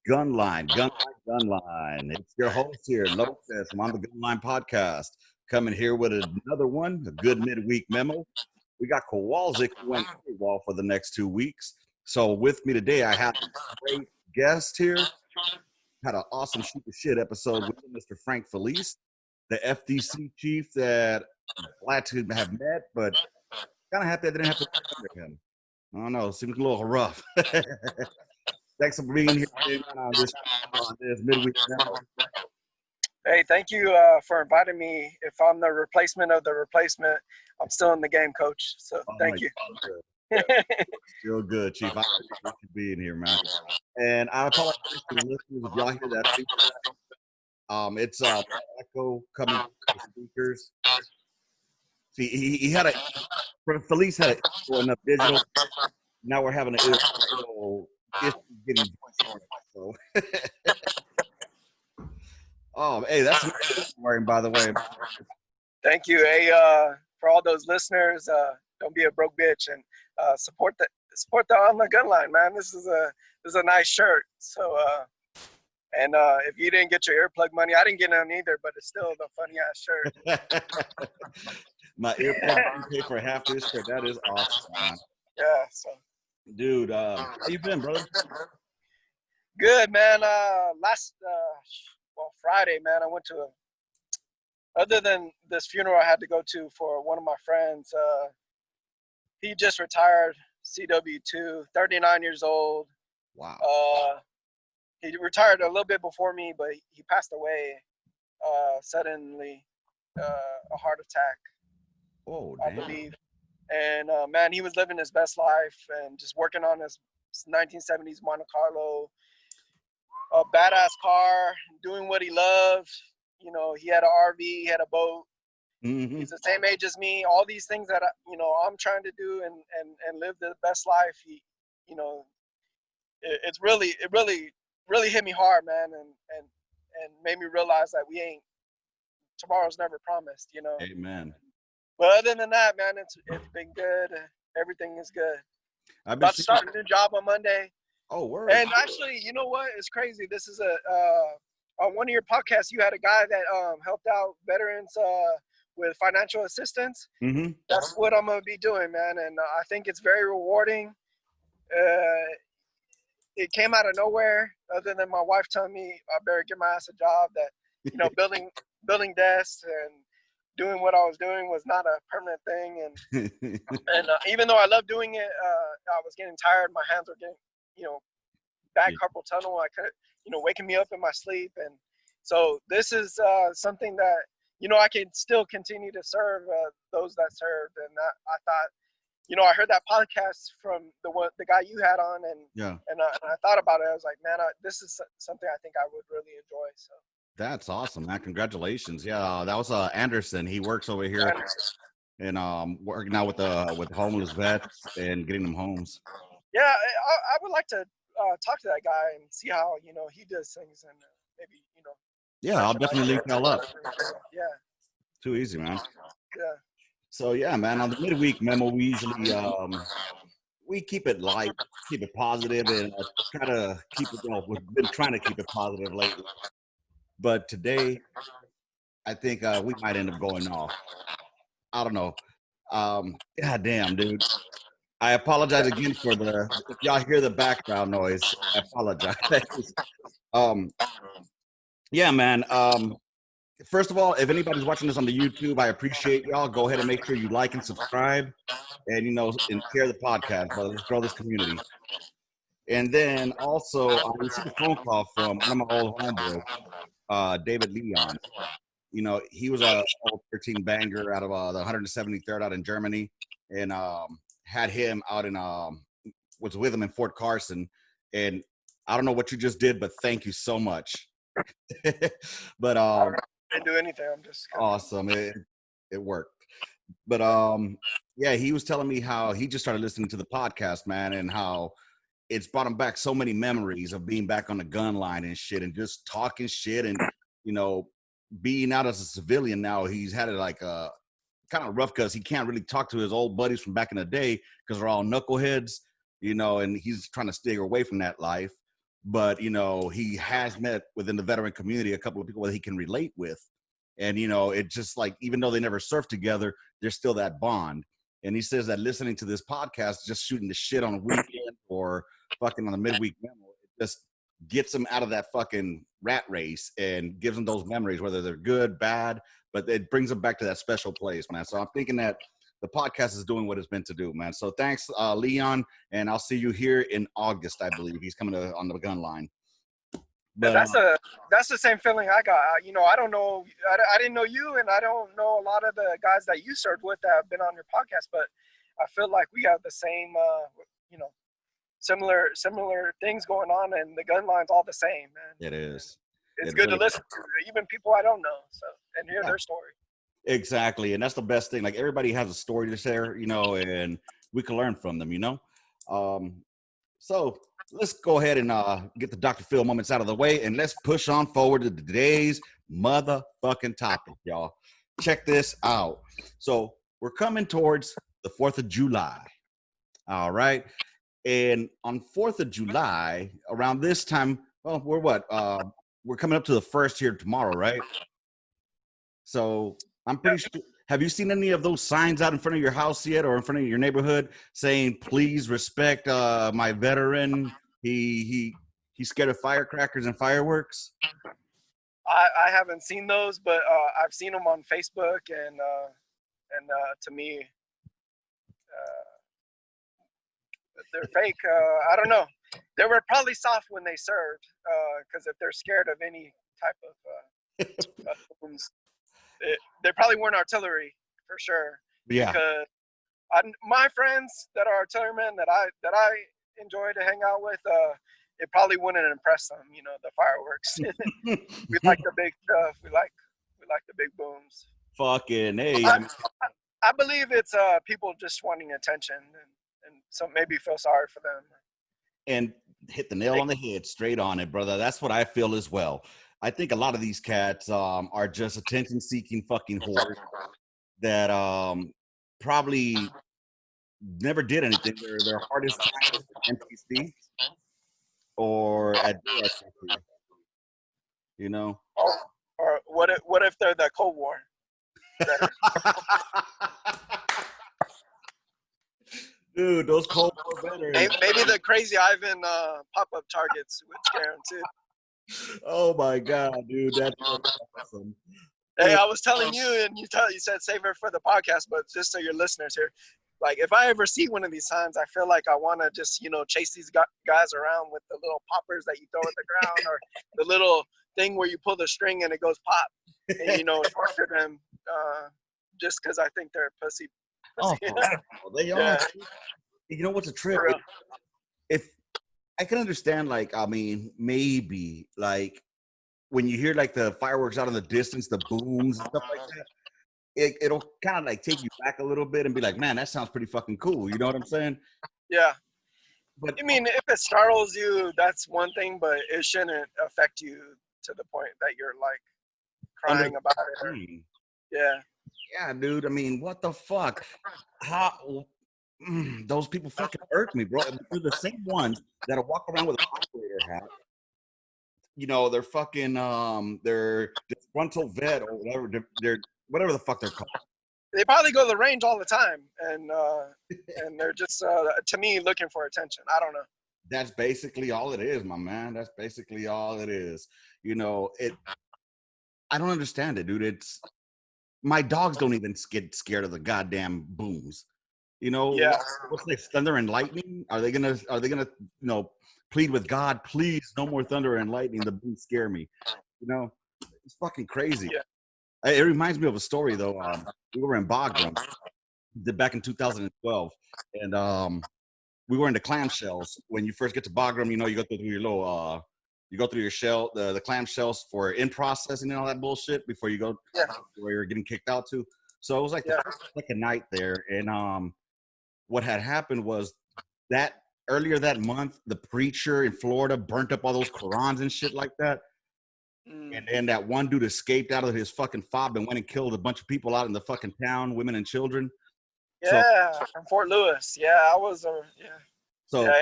Gunline. It's your host here, Lopez from On the Gunline podcast, coming here with another one, a good midweek memo. We got Kowalczyk who went wall for the next 2 weeks. So with me today, I have a great guest here. Had an awesome shoot the shit episode with Mr. Frank Filice, the FDC chief that I'm glad to have met, but kind of happy I didn't have to remember him. I don't know, seems a little rough. Thanks for being here on this midweek memo. Hey, thank you for inviting me. If I'm the replacement of the replacement, I'm still in the game, Coach. So thank you. Still good, Chief. I appreciate you being here, man. And I apologize to the listeners if y'all hear that. It's echo coming from the speakers. See, he had Filice had enough digital. Now we're having an issue getting so. Oh, hey, that's what I'm wearing, by the way. Thank you. Hey, for all those listeners, don't be a broke bitch and support the On the Gunline, man. This is a nice shirt. So, and if you didn't get your earplug money, I didn't get none either, but it's still a funny ass shirt. My earplug didn't pay for half this shirt. That is awesome, man. Yeah. So, dude, how you been, brother? Good, man. Friday, man, I went to other than this funeral I had to go to for one of my friends. He just retired, CW2, 39 years old. Wow. He retired a little bit before me, but he passed away suddenly, a heart attack. Oh, damn. I believe. And man, he was living his best life and just working on his 1970s Monte Carlo, a badass car, doing what he loved. You know, he had an RV, he had a boat. Mm-hmm. He's the same age as me. All these things that I'm trying to do and live the best life. It really hit me hard, man, and made me realize that tomorrow's never promised. You know. Amen. But other than that, man, it's been good. Everything is good. I've about to start a new job on Monday. Oh, word. And actually, you know what? It's crazy. This is on one of your podcasts, you had a guy that helped out veterans with financial assistance. Mm-hmm. That's what I'm going to be doing, man. And I think it's very rewarding. It came out of nowhere, other than my wife telling me I better get my ass a job, that, building desks and doing what I was doing was not a permanent thing. And even though I love doing it, I was getting tired. My hands were getting, back carpal tunnel. I couldn't, waking me up in my sleep. And so this is something that, I can still continue to serve those that served. And I thought, I heard that podcast from the guy you had on, and I thought about it. I was like, man, this is something I think I would really enjoy. So that's awesome, man. Congratulations. Yeah, that was Anderson. He works over here and working out with homeless vets and getting them homes. Yeah, I would like to talk to that guy and see how he does things, and maybe Yeah, I'll definitely link y'all up. Yeah. Too easy, man. Yeah. So yeah, man. On the midweek memo, we usually we keep it light, keep it positive, and try to keep it. We've been trying to keep it positive lately, but today, I think we might end up going off. I don't know. God damn, dude. I apologize again for if y'all hear the background noise. I apologize. Yeah, man. First of all, if anybody's watching this on the YouTube, I appreciate y'all. Go ahead and make sure you like and subscribe, and and share the podcast. But let's grow this community. And then also, I received a phone call from one of my old homeboys, David Leon. He was a old 13 banger out of the 173rd out in Germany, and had him out in was with him in Fort Carson. And I don't know what you just did, but thank you so much. But I didn't do anything. I'm just awesome. It worked. But yeah, he was telling me how he just started listening to the podcast, man, and how it's brought him back so many memories of being back on the gun line and shit, and just talking shit, and being out as a civilian now. He's had it like kind of rough because he can't really talk to his old buddies from back in the day because they're all knuckleheads, and he's trying to stay away from that life. but you know, he has met within the veteran community a couple of people that he can relate with. And you know, it just like, even though they never surfed together, there's still that bond. And he says that listening to this podcast, just shooting the shit on a weekend or fucking on the midweek memo, it just gets him out of that fucking rat race and gives him those memories, whether they're good, bad, but it brings him back to that special place, man. So I'm thinking that the podcast is doing what it's meant to do, man. So thanks, Leon, and I'll see you here in August, I believe. He's coming on the Gunline. But that's the same feeling I got. You know, I don't know, I didn't know you, and I don't know a lot of the guys that you served with that have been on your podcast, but I feel like we have the same, you know, similar things going on, and the gun line's all the same, man. It is. It's good to listen to, even people I don't know, so, and hear their story. Exactly, and that's the best thing. Like, everybody has a story to share, you know, and we can learn from them, you know. So let's go ahead and get the Dr. Phil moments out of the way, and let's push on forward to today's motherfucking topic, y'all. Check this out. So we're coming towards the 4th of July. All right. And on 4th of July, around this time, well, we're what? We're coming up to the 1st here tomorrow, right? So I'm pretty sure. Have you seen any of those signs out in front of your house yet, or in front of your neighborhood, saying "Please respect my veteran"? He's scared of firecrackers and fireworks. I haven't seen those, but I've seen them on Facebook, and to me, they're fake. I don't know. They were probably soft when they served, because if they're scared of any type of booms, they probably weren't artillery for sure. Yeah. Because my friends that are artillerymen that I enjoy to hang out with, it probably wouldn't impress them. You know, the fireworks. We like the big stuff. We like the big booms. Fucking hey. I believe it's people just wanting attention, and so maybe feel sorry for them. And hit the nail on the head, straight on it, brother. That's what I feel as well. I think a lot of these cats are just attention-seeking fucking whores that probably never did anything. Their hardest time was at NPC or at DSC, you know. Or what if they're the Cold War? Dude, those Cold War veterans. Maybe the Crazy Ivan pop-up targets would scare him too. Oh my god, dude, that's awesome. Hey, I was telling you, and you said save it for the podcast, but just so your listeners here, like if I ever see one of these signs, I feel like I want to just, you know, chase these guys around with the little poppers that you throw at the ground, or the little thing where you pull the string and it goes pop, and, you know, torture them just because I think they're pussy. Oh, they are. Yeah. You know what's a trip? If I can understand, like, I mean, maybe like when you hear like the fireworks out in the distance, the booms and stuff like that, it'll kind of like take you back a little bit and be like, man, that sounds pretty fucking cool. You know what I'm saying? Yeah. But I mean, if it startles you, that's one thing, but it shouldn't affect you to the point that you're like crying about it. Or, yeah. Yeah, dude. I mean, what the fuck? How those people fucking irk me, bro. They're the same ones that'll walk around with a operator hat. You know, they're fucking they're disgruntled vet or whatever. They're whatever the fuck they're called. They probably go to the range all the time, and they're just to me looking for attention. I don't know. That's basically all it is, my man. That's basically all it is. You know, I don't understand it, dude. It's my dogs don't even get scared of the goddamn booms. You know, yeah. What's this, thunder and lightning? Are they gonna, you know, plead with God, please, no more thunder and lightning? The booms scare me. You know, it's fucking crazy. Yeah. It reminds me of a story though. We were in Bagram back in 2012, and we were in the clamshells. When you first get to Bagram, you know, you go through your little you go through your shell, the clamshells for in processing and all that bullshit before you go where you're getting kicked out to. So it was like the second night there, and what had happened was that earlier that month, the preacher in Florida burnt up all those Qurans and shit like that. And then that one dude escaped out of his fucking fob and went and killed a bunch of people out in the fucking town, women and children. Yeah, from Fort Lewis. Yeah, I was. So yeah,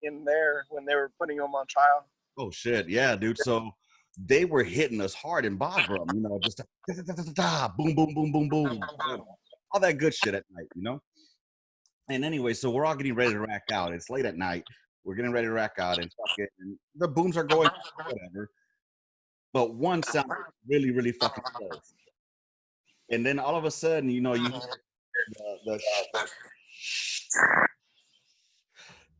in there when they were putting him on trial. Oh shit, yeah, dude. So they were hitting us hard in Bagram, you know, just boom, boom, boom, boom, boom, all that good shit at night, you know. And anyway, so we're all getting ready to rack out. It's late at night. We're getting ready to rack out, and fucking the booms are going, whatever. But one sounded really, really fucking close. And then all of a sudden, you know, you hear the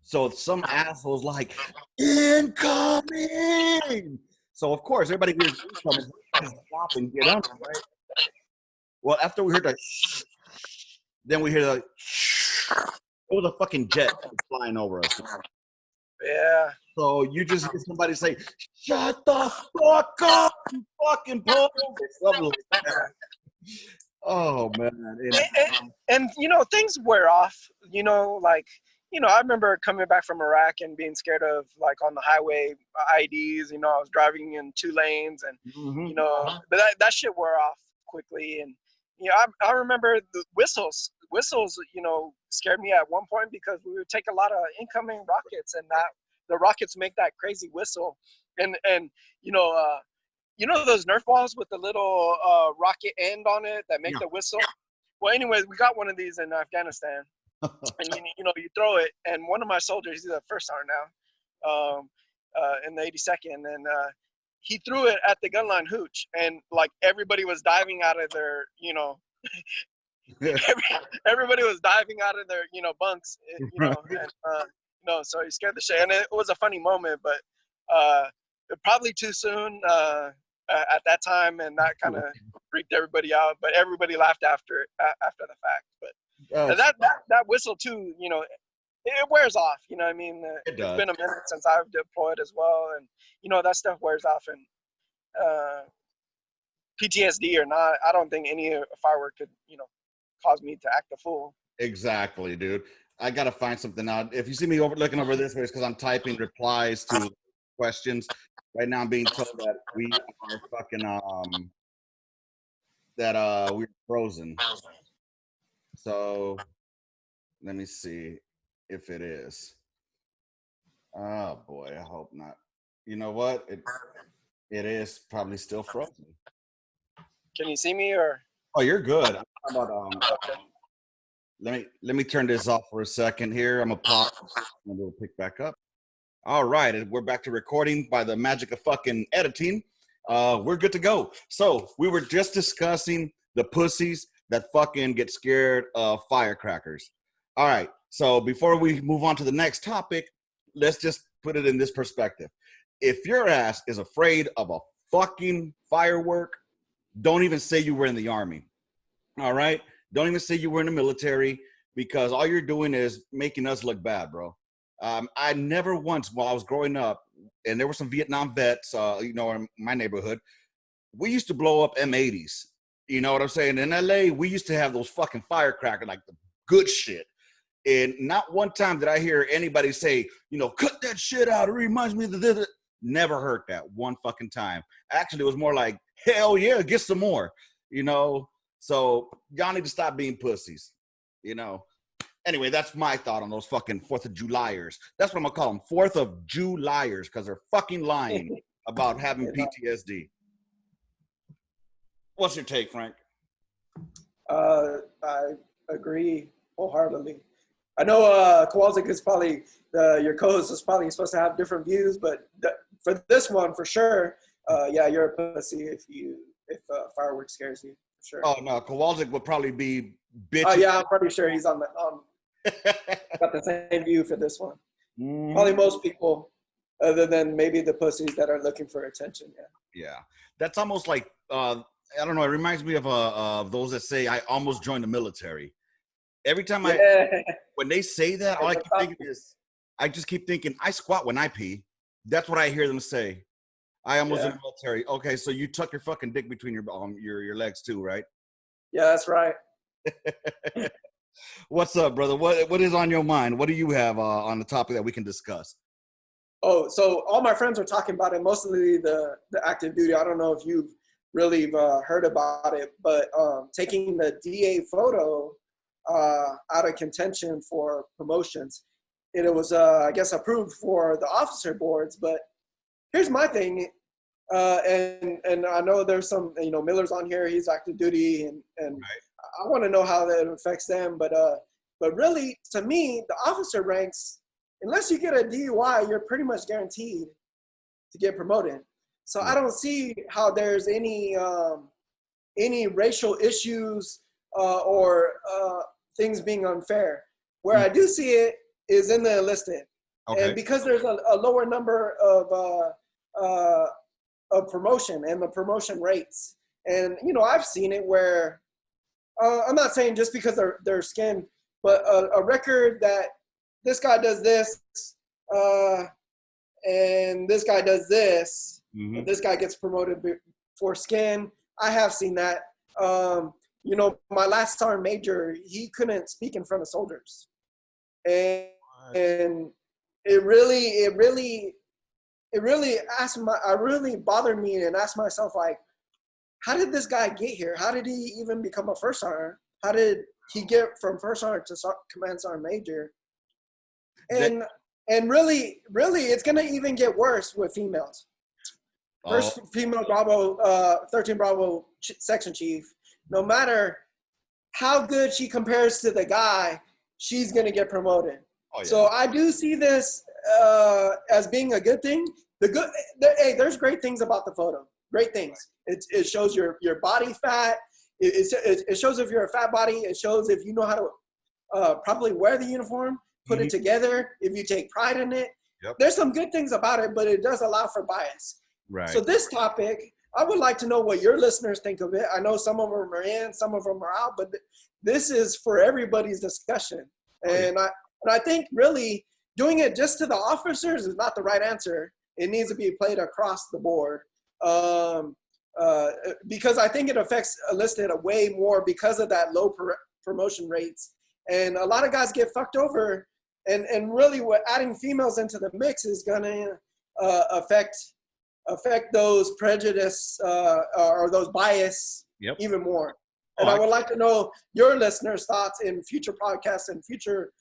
so some asshole's like, incoming. So of course, everybody hears incoming, just stop and get under, right? Well, after we heard the then we hear the it was a fucking jet flying over us. Yeah. So you just hear somebody say, shut the fuck up, you fucking punk. Oh man. And you know, things wear off, you know, like, you know, I remember coming back from Iraq and being scared of, like, on the highway IDs, you know, I was driving in 2 lanes and, you know, but that shit wore off quickly. And, you know, I remember the whistles, you know, scared me at one point because we would take a lot of incoming rockets and that the rockets make that crazy whistle. And you know those Nerf balls with the little rocket end on it that make the whistle? Well, anyways, we got one of these in Afghanistan. And you know, you throw it, and one of my soldiers, he's a first sergeant now, in the 82nd, and he threw it at the gunline hooch, and like everybody was diving out of their, you know, everybody was diving out of their, you know, bunks, you know, and you know, so he scared the shit, and it was a funny moment, but probably too soon at that time, and that kind of freaked everybody out, but everybody laughed after the fact, but. That whistle too, you know, it wears off. You know what I mean? It's been a minute since I've deployed as well, and you know that stuff wears off. And PTSD or not, I don't think any firework could, you know, cause me to act a fool. Exactly, dude. I gotta find something out. If you see me looking over this way, it's because I'm typing replies to questions. Right now, I'm being told that we are fucking we're frozen. So let me see if it is. Oh boy, I hope not. You know what? It is probably still frozen. Can you see me or? Oh, you're good. How about let me turn this off for a second here. I'm gonna pause and we'll pick back up. All right, and we're back to recording by the magic of fucking editing. We're good to go. So we were just discussing the pussies that fucking get scared of firecrackers. All right, so before we move on to the next topic, let's just put it in this perspective. If your ass is afraid of a fucking firework, don't even say you were in the army. All right? Don't even say you were in the military, because all you're doing is making us look bad, bro. I never once, while I was growing up, and there were some Vietnam vets, you know, in my neighborhood, we used to blow up M80s. You know what I'm saying? In LA, we used to have those fucking firecrackers, like the good shit. And not one time did I hear anybody say, you know, cut that shit out. It reminds me of the. Never heard that one fucking time. Actually, it was more like, hell yeah, get some more. You know? So y'all need to stop being pussies. You know? Anyway, that's my thought on those fucking 4th of Julyers. That's what I'm going to call them, 4th of Julyers, because they're fucking lying about having PTSD. What's your take, Frank? I agree wholeheartedly. I know Kowalczyk is probably, your co-host is probably supposed to have different views, but for this one, for sure, yeah, you're a pussy if fireworks scares you, for sure. Oh, no, Kowalczyk would probably be bitching. Oh, yeah, I'm pretty sure he's got the same view for this one. Probably most people, other than maybe the pussies that are looking for attention, yeah. Yeah, that's almost like, I don't know, it reminds me of those that say, I almost joined the military. Every time when they say that, all I keep thinking is, I just keep thinking, I squat when I pee. That's what I hear them say. I almost in the military. Okay, so you tuck your fucking dick between your legs too, right? Yeah, that's right. What's up, brother? What is on your mind? What do you have on the topic that we can discuss? Oh, so all my friends are talking about it, mostly the active duty. I don't know if you've really heard about it, but taking the DA photo out of contention for promotions it was, I guess, approved for the officer boards. But here's my thing. And I know there's some, Miller's on here. He's active duty, and Right. I want to know how that affects them. But really, to me, the officer ranks, unless you get a DUI, you're pretty much guaranteed to get promoted. So I don't see how there's any racial issues or things being unfair. Where I do see it is in the enlisted, and because there's a lower number of promotion and the promotion rates, and I've seen it where I'm not saying just because they're skin, but a record that this guy does this and this guy does this. Mm-hmm. This guy gets promoted for skin. I have seen that. My last sergeant major, he couldn't speak in front of soldiers, and it really bothered me and asked myself, like, how did this guy get here? How did he even become a first sergeant? How did he get from first sergeant to command sergeant major? And really, it's gonna even get worse with females. First female Bravo, 13 Bravo section chief, no matter how good she compares to the guy, she's going to get promoted. Oh, yeah. So I do see this as being a good thing. There's great things about the photo. Great things. It shows your body fat. It shows if you're a fat body. It shows if you know how to properly wear the uniform, put it together, if you take pride in it. Yep. There's some good things about it, but it does allow for bias. Right. So this topic, I would like to know what your listeners think of it. I know some of them are in, some of them are out, but this is for everybody's discussion. And I think really doing it just to the officers is not the right answer. It needs to be played across the board because I think it affects enlisted way more because of that low promotion rates. And a lot of guys get fucked over. And really what adding females into the mix is going to affect those prejudice or those bias even more. And I would like to know your listeners' thoughts in future podcasts and future,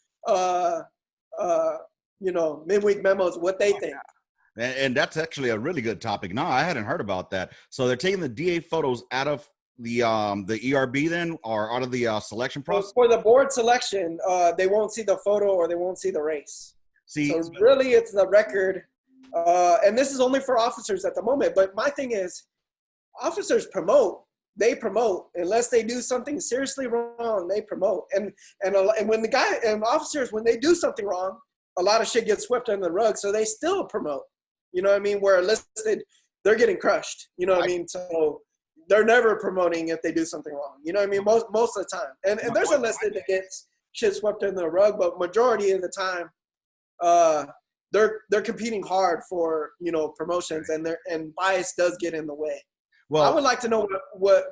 midweek memos, what they think. And that's actually a really good topic. No, I hadn't heard about that. So they're taking the DA photos out of the ERB then, or out of the selection process? For the board selection, they won't see the photo or they won't see the race. So really it's the record. And this is only for officers at the moment. But my thing is, officers promote. They promote unless they do something seriously wrong. They promote, and when officers, when they do something wrong, a lot of shit gets swept under the rug. So they still promote. You know what I mean? Where enlisted, they're getting crushed. You know what I mean? So they're never promoting if they do something wrong. You know what I mean? Most of the time, and there's enlisted that gets shit swept under the rug, but majority of the time, they're competing hard for promotions, and bias does get in the way. Well, I would like to know what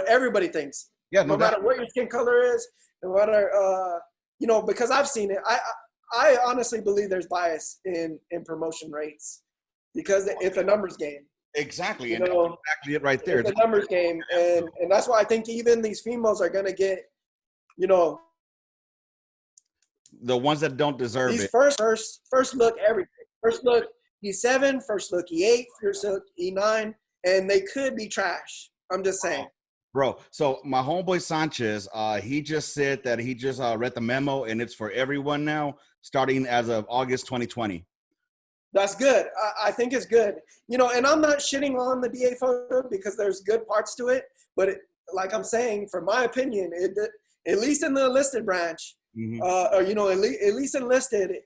everybody thinks. Yeah, no matter what your skin color is, no matter because I've seen it. I honestly believe there's bias in promotion rates because it's a numbers game. Exactly, and that's exactly it right there. It's a numbers game, and that's why I think even these females are gonna get, the ones that don't deserve these it. First look everything. First look E7, first look E8, first look E9, and they could be trash. I'm just saying. Bro, so my homeboy Sanchez, he just said that he just read the memo, and it's for everyone now, starting as of August 2020. That's good. I think it's good. And I'm not shitting on the DA photo because there's good parts to it. But like I'm saying, from my opinion, at least in the enlisted branch, or at least enlisted,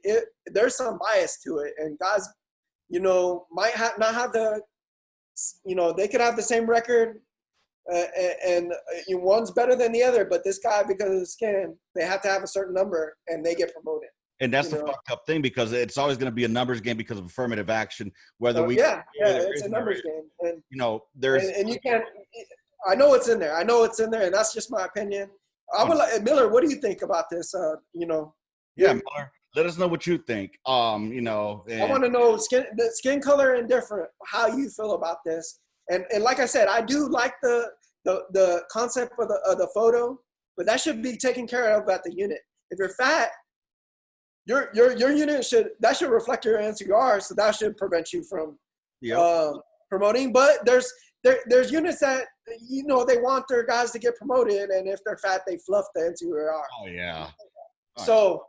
there's some bias to it. And guys, might not have the, they could have the same record, and one's better than the other. But this guy, because of the skin, they have to have a certain number, and they get promoted. And that's the fucked up thing, because it's always going to be a numbers game because of affirmative action. Whether it's a numbers game, and there's and you can't. I know it's in there. And that's just my opinion. I would like Miller. What do you think about this? Miller, let us know what you think. I want to know the skin color and different. How you feel about this? And like I said, I do like the concept of the photo, but that should be taken care of at the unit. If you're fat, your unit should reflect your NCR, so that should prevent you from promoting. But there's units that they want their guys to get promoted, and if they're fat, they fluff the NCR. Oh yeah. So,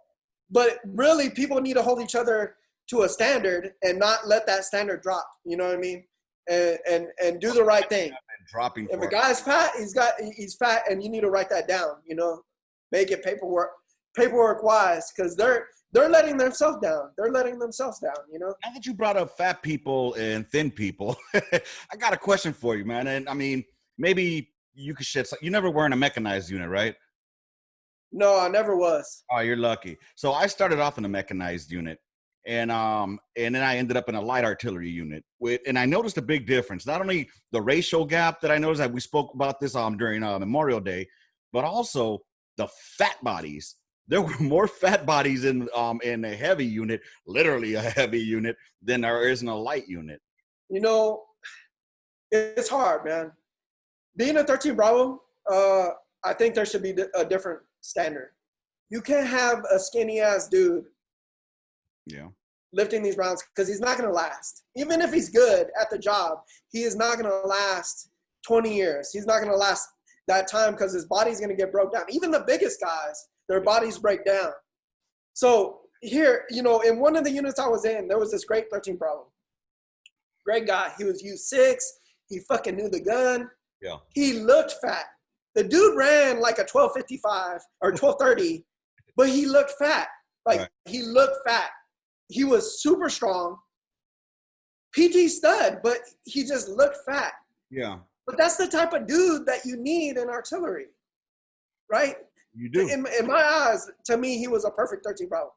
but really, people need to hold each other to a standard and not let that standard drop. You know what I mean? And do the right thing. Dropping. If a guy's fat, he's fat, and you need to write that down. Make it paperwork wise, because they're letting themselves down. They're letting themselves down. Now that you brought up fat people and thin people, I got a question for you, man. And I mean, maybe you could shed. You never were in a mechanized unit, right? No, I never was. Oh, you're lucky. So I started off in a mechanized unit, and then I ended up in a light artillery unit. And I noticed a big difference. Not only the racial gap that I noticed, that we spoke about this during Memorial Day, but also the fat bodies. There were more fat bodies in a heavy unit, literally a heavy unit, than there is in a light unit. It's hard, man. Being a 13 Bravo, I think there should be a different standard. You can't have a skinny ass dude lifting these rounds, because he's not going to last. Even if he's good at the job, he is not going to last 20 years. He's not going to last that time, because his body's going to get broke down. Even the biggest guys, their bodies break down. So here, in one of the units I was in, there was this great 13 Bravo. Great guy. He was U6. He fucking knew the gun. Yeah. He looked fat. The dude ran like a 12:55 or 12:30, but he looked fat. He looked fat. He was super strong. PT stud, but he just looked fat. Yeah. But that's the type of dude that you need in artillery, right? You do. In my eyes, to me, he was a perfect 13 Bravo.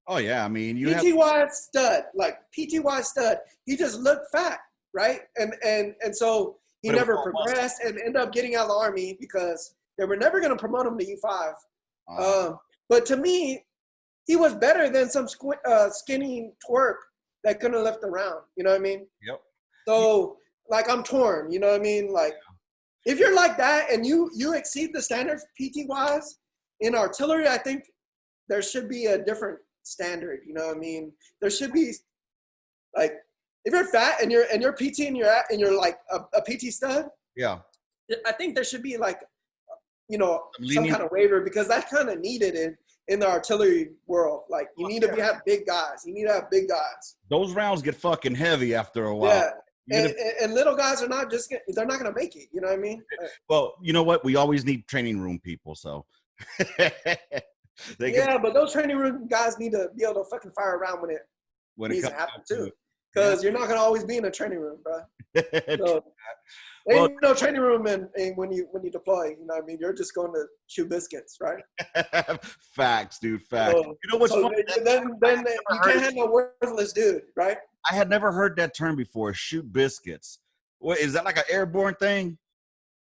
Oh, yeah. I mean, PTY stud, like PTY stud. He just looked fat, right? And so he never progressed and ended up getting out of the Army, because they were never going to promote him to U5. But to me, he was better than some skinny twerp that couldn't lift around. You know what I mean? Yep. So, I'm torn. You know what I mean? If you're like that and you exceed the standards PT-wise in artillery, I think there should be a different standard. You know what I mean? There should be, if you're fat and you're PT and you're like a PT stud. Yeah. I think there should be some kind of waiver, because that's kind of needed in the artillery world. You need to have big guys. You need to have big guys. Those rounds get fucking heavy after a while. Yeah. And little guys are not they're not going to make it. You know what I mean? Well, you know what? We always need training room people, so. But those training room guys need to be able to fucking fire around when it needs to happen too. Because you're not going to always be in a training room, bro. So, ain't no training room and when you deploy, you know what I mean? You're just going to chew biscuits, right? Facts, dude, facts. So, you know what's funny? Then you can't have no worthless dude, right? I had never heard that term before, shoot biscuits. What, is that like an airborne thing?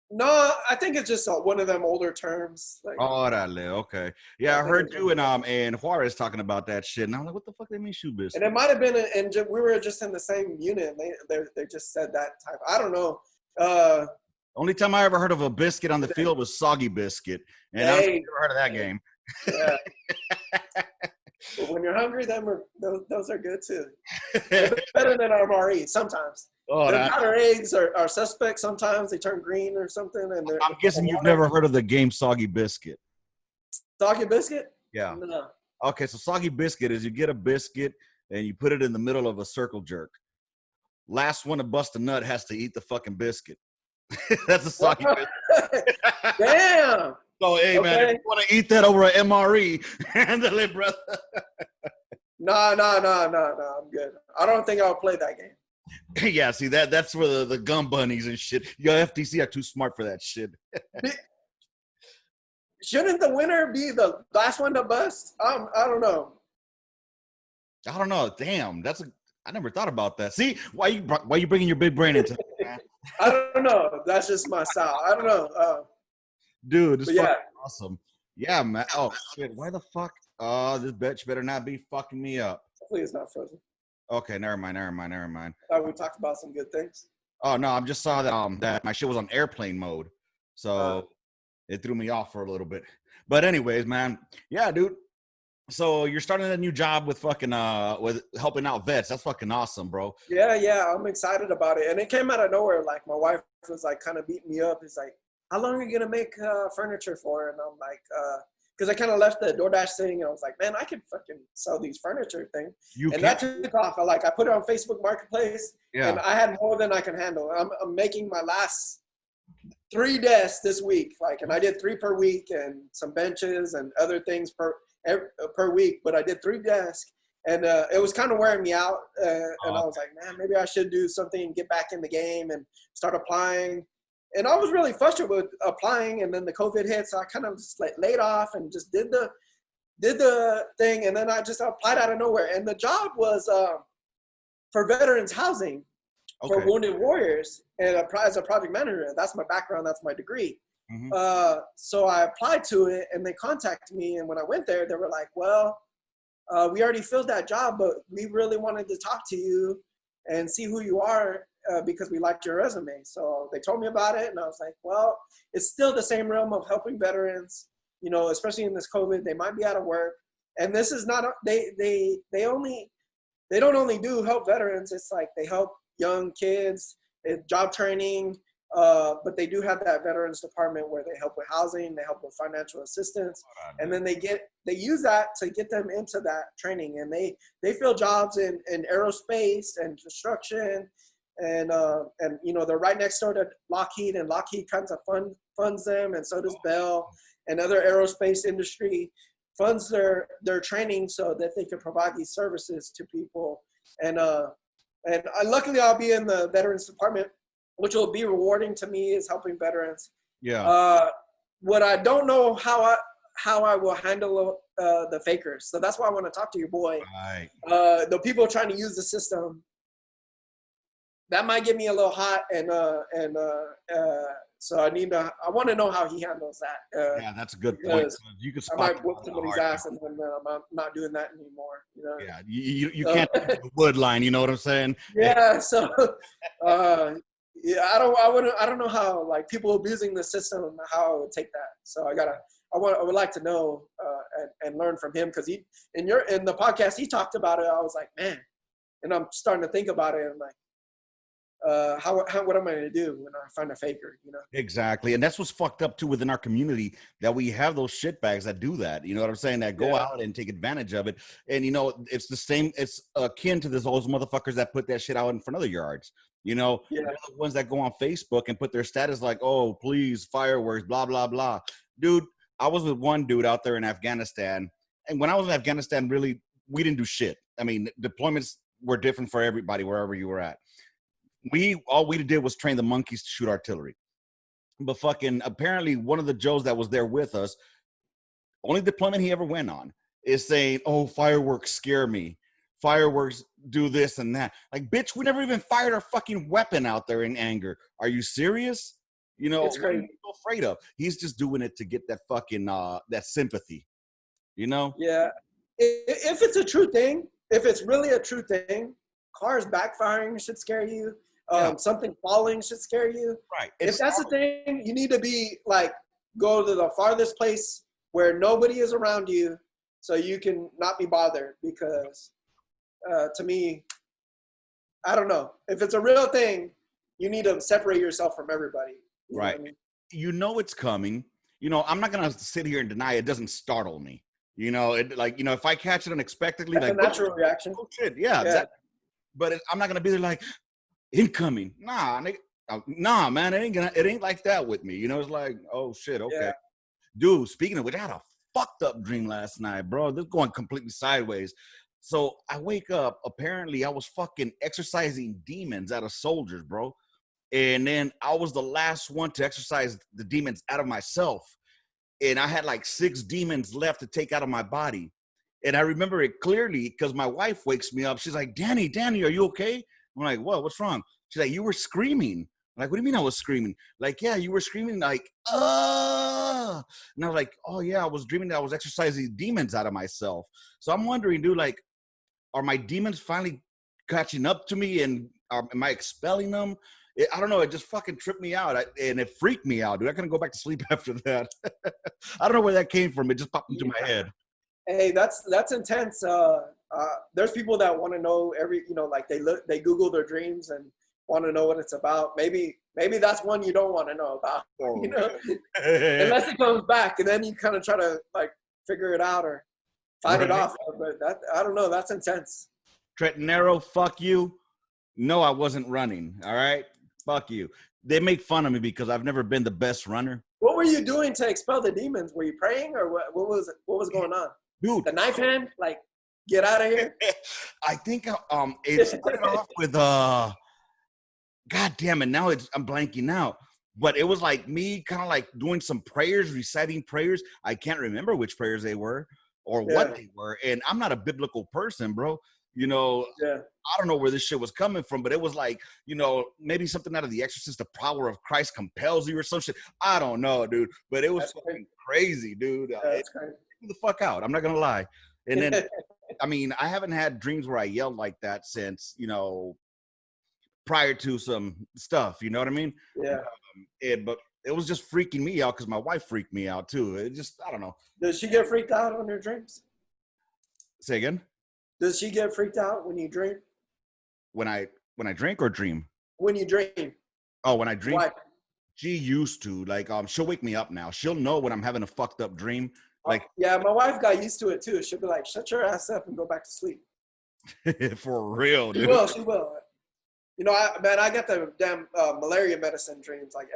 No, I think it's just one of them older terms. Okay. Yeah, I heard you and Juarez talking about that shit, and I'm like, what the fuck do they mean shoot biscuits? And it might have been, and we were just in the same unit, and they just said that type. I don't know. Only time I ever heard of a biscuit on the field was Soggy Biscuit, and I've never heard of that game. Yeah. But when you're hungry, those are good too. They're better than MRE sometimes. The powder eggs are suspect sometimes. They turn green or something. And I'm guessing you've never heard of the game Soggy Biscuit. Soggy Biscuit? Yeah. No. Okay, so Soggy Biscuit is you get a biscuit and you put it in the middle of a circle jerk. Last one to bust a nut has to eat the fucking biscuit. That's a Soggy Biscuit. Damn. So, hey, man, if you want to eat that over an MRE, handle it, brother. No, I'm good. I don't think I'll play that game. Yeah, see, that's where the gun bunnies and shit. Your FTC are too smart for that shit. Shouldn't the winner be the last one to bust? I don't know. I don't know. Damn, I never thought about that. See, why you bringing your big brain into it, man? I don't know. That's just my style. I don't know. Dude, this is awesome. Yeah, man. Oh, shit. Why the fuck? This bitch better not be fucking me up. Hopefully it's not frozen. Okay, never mind. We talked about some good things. Oh, no, I just saw that my shit was on airplane mode. So it threw me off for a little bit. But anyways, man. Yeah, dude. So you're starting a new job with fucking with helping out vets. That's fucking awesome, bro. Yeah, I'm excited about it. And it came out of nowhere. Like my wife was like kind of beating me up. It's like, how long are you gonna make furniture for? And I'm like, because I kind of left the DoorDash thing, and I was like, man, I could fucking sell these furniture thing. You And can. that took off. I put it on Facebook Marketplace, and Yeah. I had more than I can handle. I'm making my last 3 desks this week, and I did 3 per week, and some benches and other things per week. But I did 3 desks, and it was kind of wearing me out. And I was like, man, maybe I should do something, get back in the game, and start applying. And I was really frustrated with applying, and then the COVID hit, so I kind of just laid off and just did the thing, and then I just applied out of nowhere. And the job was for veterans housing for wounded warriors, and as a project manager. That's my background. That's my degree. Mm-hmm. So I applied to it, and they contacted me. And when I went there, they were like, well, we already filled that job, but we really wanted to talk to you and see who you are because we liked your resume. So they told me about it, and I was like, well, it's still the same realm of helping veterans, especially in this COVID. They might be out of work. And this is not, they don't only do help veterans. It's like they help young kids, job training, but they do have that veterans department where they help with housing, they help with financial assistance, and then they use that to get them into that training. And they fill jobs in aerospace and construction, and they're right next door to Lockheed, and Lockheed kind of funds them, and so does Bell, and other aerospace industry funds their training so that they can provide these services to people. And luckily I'll be in the veterans department, which will be rewarding to me, is helping veterans. Yeah. What I don't know how I will handle the fakers. So that's why I want to talk to your boy. Right. The people trying to use the system, that might get me a little hot, so I want to know how he handles that. Yeah, that's a good point. You can I spot might whoop somebody's ass, and then I'm not doing that anymore. Yeah, you can't do the wood line. You know what I'm saying? Yeah. So, yeah, I don't know how people abusing the system, how I would take that. So I would like to know and learn from him, because in the podcast he talked about it. I was like, man, and I'm starting to think about it. And I'm like, what am I going to do when I find a faker? Exactly. And that's what's fucked up too within our community, that we have those shitbags that do that. You know what I'm saying? That go out and take advantage of it. And it's the same, it's akin to those motherfuckers that put that shit out in front of their yards. They're the ones that go on Facebook and put their status like, oh, please, fireworks, blah, blah, blah. Dude, I was with one dude out there in Afghanistan. And when I was in Afghanistan, really, we didn't do shit. I mean, deployments were different for everybody, wherever you were at. All we did was train the monkeys to shoot artillery. But fucking apparently one of the Joes that was there with us, only deployment he ever went on, is saying, oh, fireworks scare me. Fireworks do this and that. Like, bitch, we never even fired our fucking weapon out there in anger. Are you serious? It's what are crazy. you so afraid of? He's just doing it to get that fucking that sympathy. Yeah. If it's a true thing, if it's really a true thing, cars backfiring should scare you. Something falling should scare you. Right. If that's the thing, you need to be go to the farthest place where nobody is around you, so you can not be bothered. Because to me, I don't know, if it's a real thing, you need to separate yourself from everybody. Right. It's coming. I'm not gonna sit here and deny it doesn't startle me. If I catch it unexpectedly, that's a natural reaction. Oh shit, yeah. Exactly. But I'm not gonna be there like incoming. Nah, man, it ain't like that with me. It's like, oh shit, okay. Yeah. Dude, speaking of which, I had a fucked up dream last night, bro. This is going completely sideways. So I wake up, apparently I was fucking exercising demons out of soldiers, bro. And then I was the last one to exercise the demons out of myself. And I had 6 demons left to take out of my body. And I remember it clearly because my wife wakes me up. She's like, Danny, are you okay? I'm like, what? What's wrong? She's like, you were screaming. I'm like, what do you mean I was screaming? Like, yeah, you were screaming like, ah. And I was like, oh, yeah, I was dreaming that I was exercising demons out of myself. So I'm wondering, dude, are my demons finally catching up to me, and am I expelling them? I don't know. It just fucking tripped me out, and it freaked me out, dude. I couldn't go back to sleep after that. I don't know where that came from. It just popped into my head. Hey, that's intense. There's people that want to know like they Google their dreams and want to know what it's about. Maybe that's one you don't want to know about, Oh, unless it comes back, and then you kind of try to like figure it out or fight it off. But I don't know. That's intense. Trentonero, fuck you. No, I wasn't running. All right, fuck you. They make fun of me because I've never been the best runner. What were you doing to expel the demons? Were you praying, or what was going on? Dude, the knife hand, like, get out of here. I think it started off with God damn it, now I'm blanking out. But it was like me kind of like doing some prayers, reciting prayers. I can't remember which prayers they were or what they were. And I'm not a biblical person, bro. You know, I don't know where this shit was coming from, but it was like, you know, maybe something out of The Exorcist, the power of Christ compels you or some shit. I don't know, dude. But it was fucking crazy, dude. That's crazy. Get the fuck out. I'm not going to lie. And then, I mean, I haven't had dreams where I yelled like that since, you know, prior to some stuff, you know what I mean? Yeah. But it was just freaking me out because my wife freaked me out too. It just, I don't know. Does she get freaked out on her dreams? Say again? Does she get freaked out when you dream? When I drink or dream? When you dream. Oh, when I dream? Why? She used to. Like, she'll wake me up now. She'll know when I'm having a fucked up dream. Like, yeah, my wife got used to it too. She'll be like, shut your ass up and go back to sleep. For real, dude. She will. You know, I get the damn malaria medicine dreams like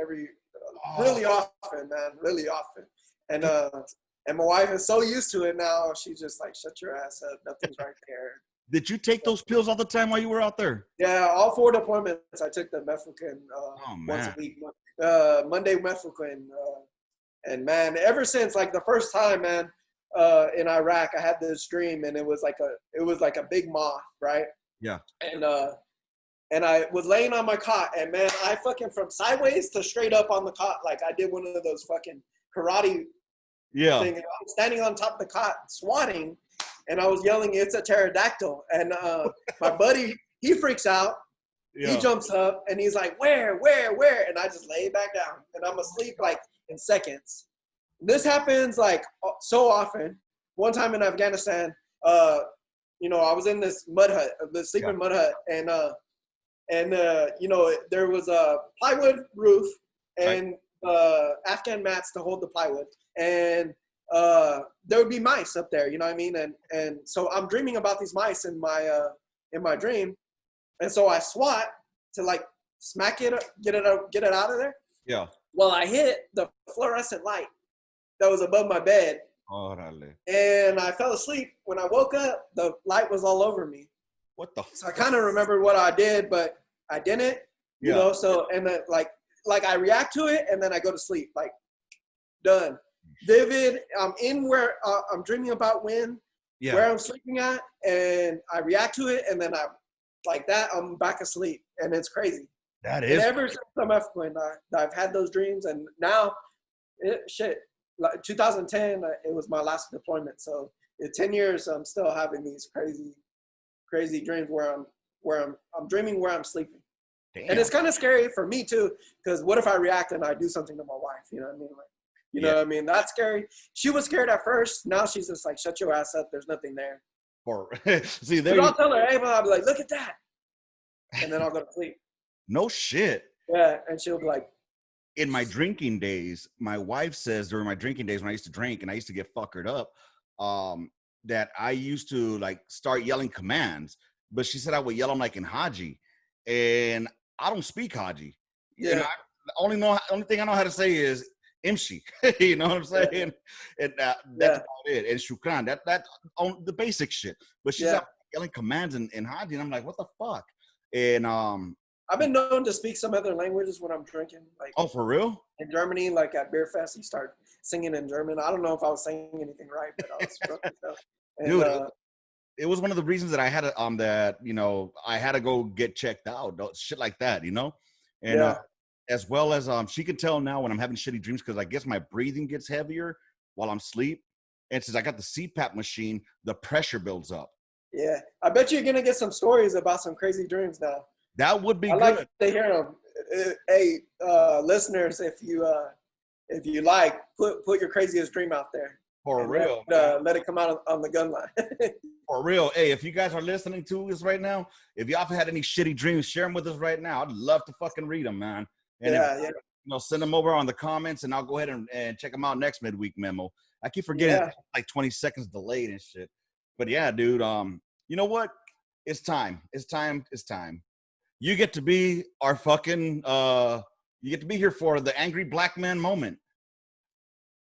really often, man, really often. And my wife is so used to it now. She's just like, shut your ass up. Nothing's right there. Did you take those pills all the time while you were out there? Yeah, all 4 deployments. I took the mefloquine once a week. Monday mefloquine. And man, ever since like the first time, man, in Iraq, I had this dream, and it was like a big moth, right? Yeah. And I was laying on my cot, and man, I fucking from sideways to straight up on the cot, like I did one of those fucking karate things. I was standing on top of the cot, swatting, and I was yelling, "It's a pterodactyl!" And my buddy, he freaks out. Yeah. He jumps up, and he's like, "Where?" And I just lay back down, and I'm asleep like in seconds. This happens like so often. One time in Afghanistan, you know, I was in this mud hut, the sleeping mud hut, and you know, there was a plywood roof and Afghan mats to hold the plywood, and there would be mice up there, you know what I mean? And so I'm dreaming about these mice in my dream, and so I swat to like smack it, get it out of there. Yeah. Well, I hit the fluorescent light that was above my bed. And I fell asleep. When I woke up, the light was all over me. What the fuck? So I kind of remembered what I did, but I didn't, you know, so, and then like I react to it, and then I go to sleep, like, done. Vivid, I'm in where, I'm dreaming about where I'm sleeping at, and I react to it, and then I'm back asleep, and it's crazy. That is. And ever since I'm mefloquine, I've had those dreams, and now, like 2010, it was my last deployment, so in 10 years, I'm still having these crazy dreams where I'm dreaming where I'm sleeping. Damn. And it's kind of scary for me too, because what if I react and I do something to my wife? You know what I mean? Like, you know what I mean? That's scary. She was scared at first. Now she's just like, shut your ass up. There's nothing there. Or see, there. I'll tell her, hey, I'll be like, look at that, and then I'll go to sleep. No shit. Yeah, and she'll be like. In my drinking days, my wife says during my drinking days when I used to drink and I used to get fuckered up, that I used to like start yelling commands, but she said I would yell them like in Haji, and I don't speak Haji. Yeah. You know, the only thing I know how to say is Imshi. You know what I'm saying? And that's about it. And Shukran, that on the basic shit. But she's out yelling commands in Haji, and I'm like, what the fuck? And I've been known to speak some other languages when I'm drinking. Like, oh, for real? In Germany, like at Beer Fest, you start singing in German. I don't know if I was saying anything right, but I was drunk and stuff. And, dude, it was one of the reasons that I had I had to go get checked out, shit like that, you know? And as well as she can tell now when I'm having shitty dreams because I guess my breathing gets heavier while I'm asleep. And since I got the CPAP machine, the pressure builds up. Yeah. I bet you're going to get some stories about some crazy dreams now. That would be good. I like to hear them. Hey, listeners, if you like, put your craziest dream out there. For real. Let it come out on the Gunline. For real. Hey, if you guys are listening to us right now, if y'all have had any shitty dreams, share them with us right now. I'd love to fucking read them, man. And send them over on the comments, and I'll go ahead and check them out next midweek memo. I keep forgetting like 20 seconds delayed and shit. But yeah, dude, you know what? It's time. It's time. You get to be our fucking you get to be here for the angry black man moment.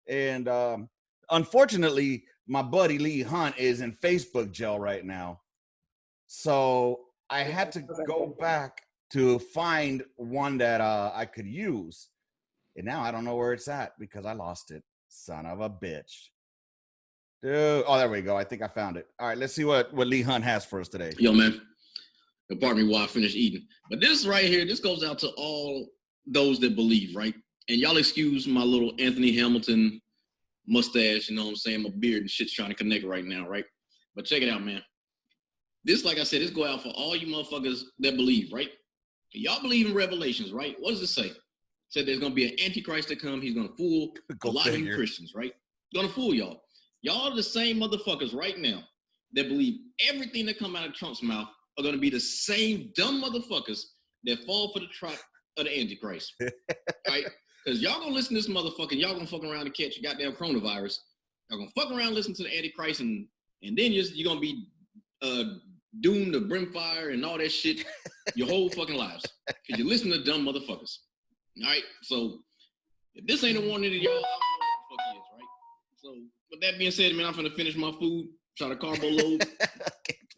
And unfortunately, my buddy Lee Hunt is in Facebook jail right now. So I had to go back to find one that I could use. And now I don't know where it's at because I lost it. Son of a bitch. Dude. Oh, there we go. I think I found it. All right, let's see what Lee Hunt has for us today. Yo, man. Pardon me while I finish eating. But this right here, this goes out to all those that believe, right? And y'all excuse my little Anthony Hamilton mustache, you know what I'm saying? My beard and shit's trying to connect right now, right? But check it out, man. This, like I said, this go out for all you motherfuckers that believe, right? Y'all believe in Revelations, right? What does it say? It said there's going to be an Antichrist to come. He's going to fool a lot of you Christians, right? Going to fool y'all. Y'all are the same motherfuckers right now that believe everything that come out of Trump's mouth are going to be the same dumb motherfuckers that fall for the trap of the Antichrist, right? Because y'all going to listen to this motherfucker and y'all going to fuck around and catch a goddamn coronavirus. Y'all going to fuck around, listen to the Antichrist, and then you're going to be doomed to brimfire and all that shit your whole fucking lives because you listen to dumb motherfuckers. All right, so if this ain't a warning to y'all, I don't know what the fuck is, right? So with that being said, man, I'm gonna finish my food, try to carbo load,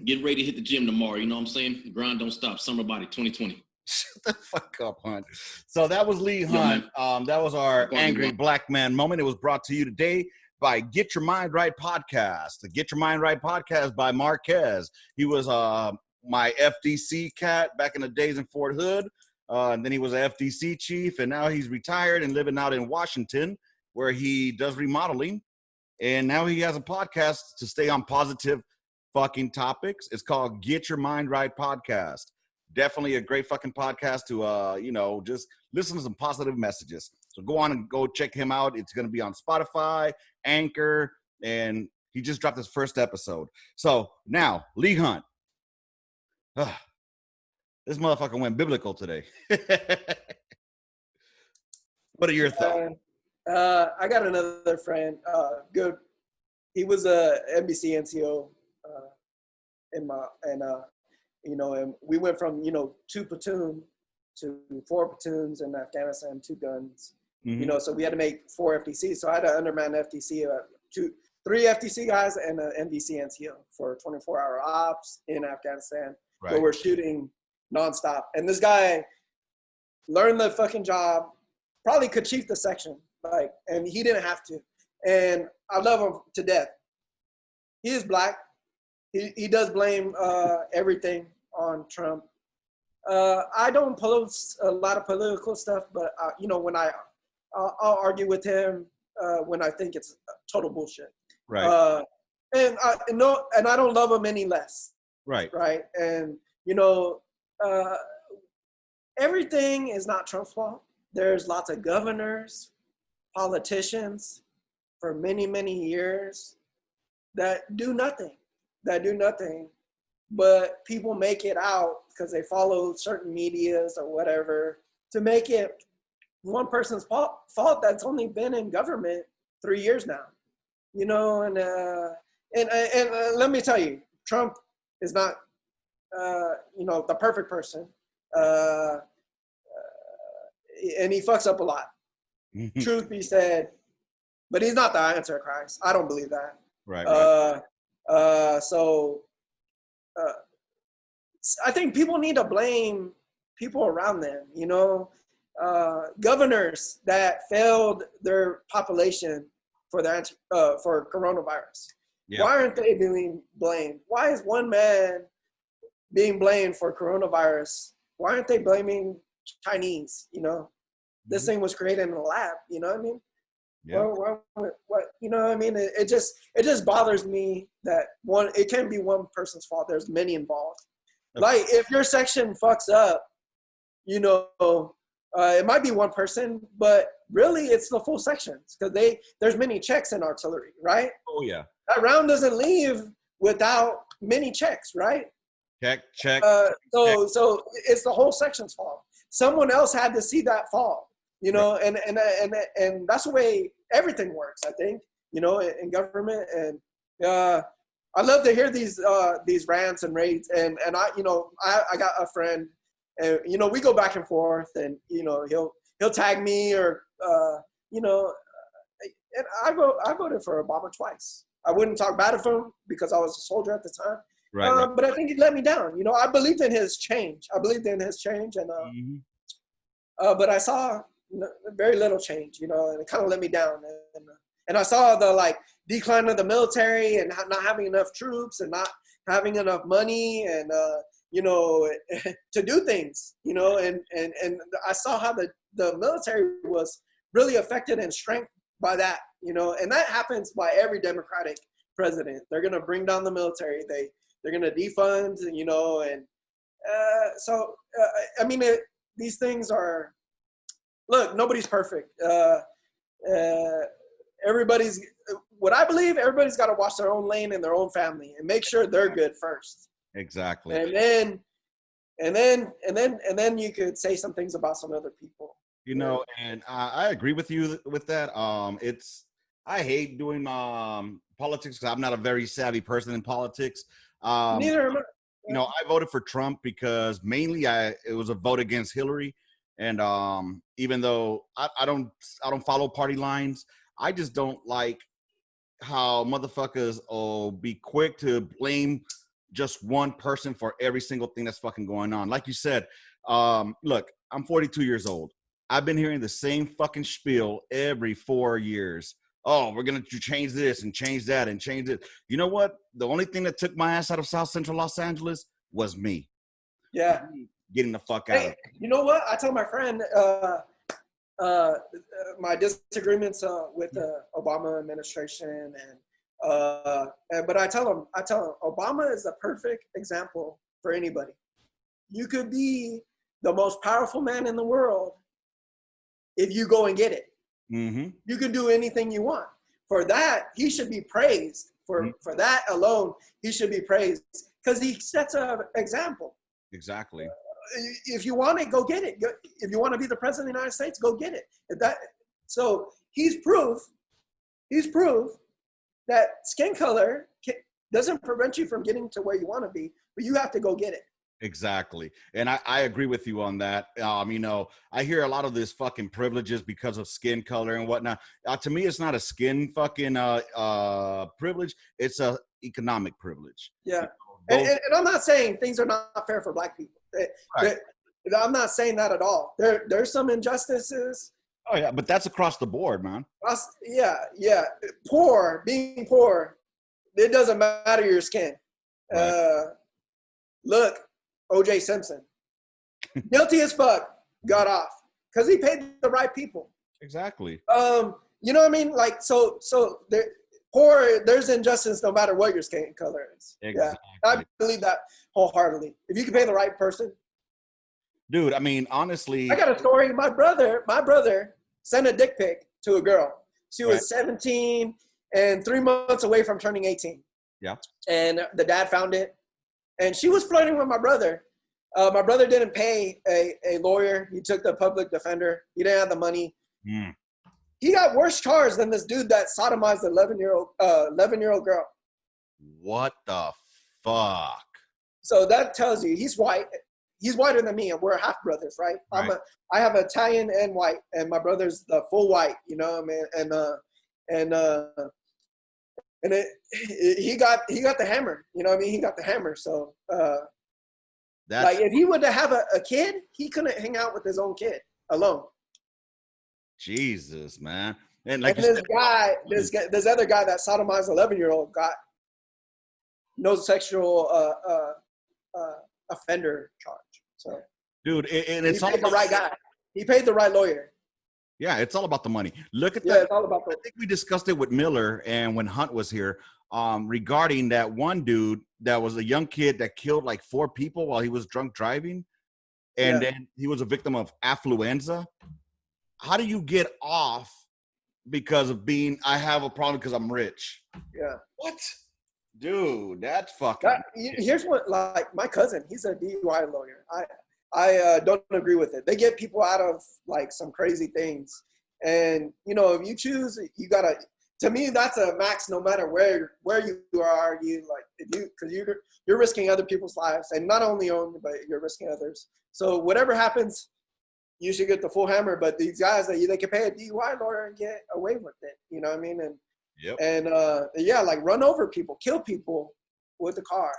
get ready to hit the gym tomorrow. You know what I'm saying? The grind don't stop. Summer body 2020. Shut the fuck up, Hunt. So that was Lee Hunt. That was our angry black man moment. It was brought to you today by Get Your Mind Right podcast. The Get Your Mind Right podcast by Marquez. He was my FDC cat back in the days in Fort Hood. And then he was an FDC chief, and now he's retired and living out in Washington, where he does remodeling. And now he has a podcast to stay on positive fucking topics. It's called Get Your Mind Right podcast. Definitely a great fucking podcast to, just listen to some positive messages. So go on and go check him out. It's going to be on Spotify, Anchor, and he just dropped his first episode. So now, Lee Hunt. This motherfucker went biblical today. What are your thoughts? I got another friend, good. He was a NBC NCO and we went from 2 platoon to 4 platoons in Afghanistan, 2 guns. Mm-hmm. So we had to make 4 FTC. So I had to underman FTC, 3 FTC guys and an NBC NCO for 24-hour ops in Afghanistan. Right. Where we're shooting nonstop. And this guy learned the fucking job, probably could chief the section, and he didn't have to. And I love him to death. He is black. He does blame everything on Trump. I don't post a lot of political stuff, but when I'll argue with him when I think it's total bullshit. Right. And I don't love him any less. Right. Right. And everything is not Trump's fault. There's lots of governors, politicians for many, many years that do nothing, but people make it out because they follow certain medias or whatever to make it one person's fault that's only been in government 3 years now, and let me tell you, Trump is not the perfect person. And he fucks up a lot. Truth be said, but he's not the answer to Christ. I don't believe that. Right. So I think people need to blame people around them, governors that failed their population for coronavirus. Yeah. Why aren't they being blamed? Why is one man being blamed for coronavirus? Why aren't they blaming Chinese? This thing was created in a lab. You know what I mean? Yeah. What? You know what I mean? It just bothers me that it can't be one person's fault. There's many involved. Okay. Like if your section fucks up, it might be one person, but really it's the full sections because there's many checks in artillery, right? Oh yeah. That round doesn't leave without many checks, right? Check. So it's the whole section's fault. Someone else had to see that fall, you know, and that's the way everything works, I think, you know, in government. And I love to hear these rants and raids. And I, you know, I got a friend, and you know, we go back and forth, and you know, he'll tag me or you know, and I voted for Obama twice. I wouldn't talk bad of him because I was a soldier at the time. Right. But I think he let me down. You know, I believed in his change. And but I saw very little change. You know, and it kind of let me down. And I saw the like decline of the military and not having enough troops and not having enough money and you know, to do things. You know, and I saw how the military was really affected and strengthened by that. You know, and that happens by every Democratic president. They're gonna bring down the military. They're going to defund, you know, and so, I mean, these things are, look, nobody's perfect. What I believe, everybody's got to watch their own lane and their own family and make sure they're good first. Exactly. And then you could say some things about some other people. You know, and I agree with you with that. I hate doing politics because I'm not a very savvy person in politics. Neither am I. You know, I voted for Trump because mainly it was a vote against Hillary, and even though I don't follow party lines, I just don't like how motherfuckers will be quick to blame just one person for every single thing that's fucking going on. Like you said, look, I'm 42 years old. I've been hearing the same fucking spiel every 4 years. Oh, we're going to change this and change that and change it. You know what? The only thing that took my ass out of South Central Los Angeles was me. Yeah. Getting the fuck out. Hey, you know what? I told my friend my disagreements with the Obama administration but I tell him, Obama is the perfect example for anybody. You could be the most powerful man in the world if you go and get it. Mm-hmm. You can do anything you want. For that, he should be praised. For that alone, he should be praised because he sets an example. Exactly. If you want it, go get it. If you want to be the president of the United States, go get it. So he's proof that skin color doesn't prevent you from getting to where you want to be, but you have to go get it. Exactly. And I agree with you on that. You know, I hear a lot of this fucking privileges because of skin color and whatnot. To me, it's not a skin fucking privilege. It's a economic privilege. Yeah. And I'm not saying things are not fair for Black people. Right. I'm not saying that at all. There's some injustices. Oh, yeah. But that's across the board, man. Yeah. Being poor, it doesn't matter your skin. Right. Look, O.J. Simpson, guilty as fuck, got off because he paid the right people. Exactly. You know what I mean? Like, so there's injustice no matter what your skin color is. Exactly. Yeah, I believe that wholeheartedly. If you can pay the right person. Dude, I mean, honestly. I got a story. My brother sent a dick pic to a girl. She was 17 and 3 months away from turning 18. Yeah. And the dad found it. And she was flirting with my brother. My brother didn't pay a lawyer. He took the public defender. He didn't have the money. Mm. He got worse charge than this dude that sodomized the 11-year-old girl. What the fuck? So that tells you he's white. He's whiter than me, and we're half brothers, right? Right. I have Italian and white, and my brother's the full white. You know what I mean? And he got the hammer. You know what I mean? He got the hammer. So like if he would have a kid, he couldn't hang out with his own kid alone. Jesus, man. And like this other guy that sodomized 11-year-old got no sexual offender charge. So dude, and it's all about the right guy. He paid the right lawyer. Yeah, it's all about the money. Look at that. Yeah, it's all about the. I think we discussed it with Miller and when Hunt was here, regarding that one dude that was a young kid that killed like 4 people while he was drunk driving, and then he was a victim of affluenza. how do you get off because of being, I have a problem because I'm rich? Yeah. What? Dude, that's fucking. Here's what, like, my cousin, he's a DUI lawyer. I don't agree with it. They get people out of, like, some crazy things. And, you know, if you choose, you got to, to me, that's a max no matter where you are. Because you're risking other people's lives. And not only your own, but you're risking others. So whatever happens, you should get the full hammer. But these guys, they can pay a DUI lawyer and get away with it. You know what I mean? And Yep. And yeah, like run over people, kill people with the car,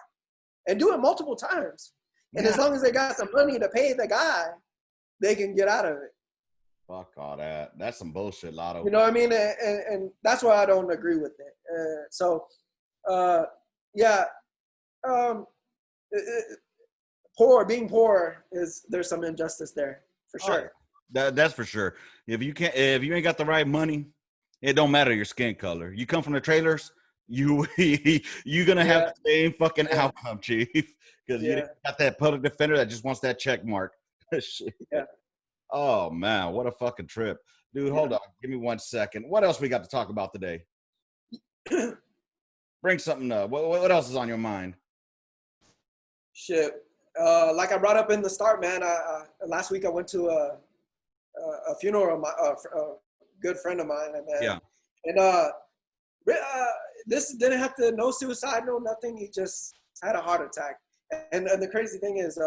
and do it multiple times. And as long as they got the money to pay the guy, they can get out of it. Fuck all that. That's some bullshit, Lotto. You know what I mean? And that's why I don't agree with it. Yeah. Being poor there's some injustice there for sure. That's for sure. If you ain't got the right money, it don't matter your skin color. You come from the trailers, you're gonna have the same fucking outcome, chief. Because you got that public defender that just wants that check mark. Shit. Yeah. Oh man, what a fucking trip. Dude, hold on. Give me 1 second. What else we got to talk about today? Bring something up. What else is on your mind? Shit. Like I brought up in the start, man, last week I went to a funeral of a good friend of mine. And this didn't have no suicide, no nothing. He just had a heart attack. And the crazy thing is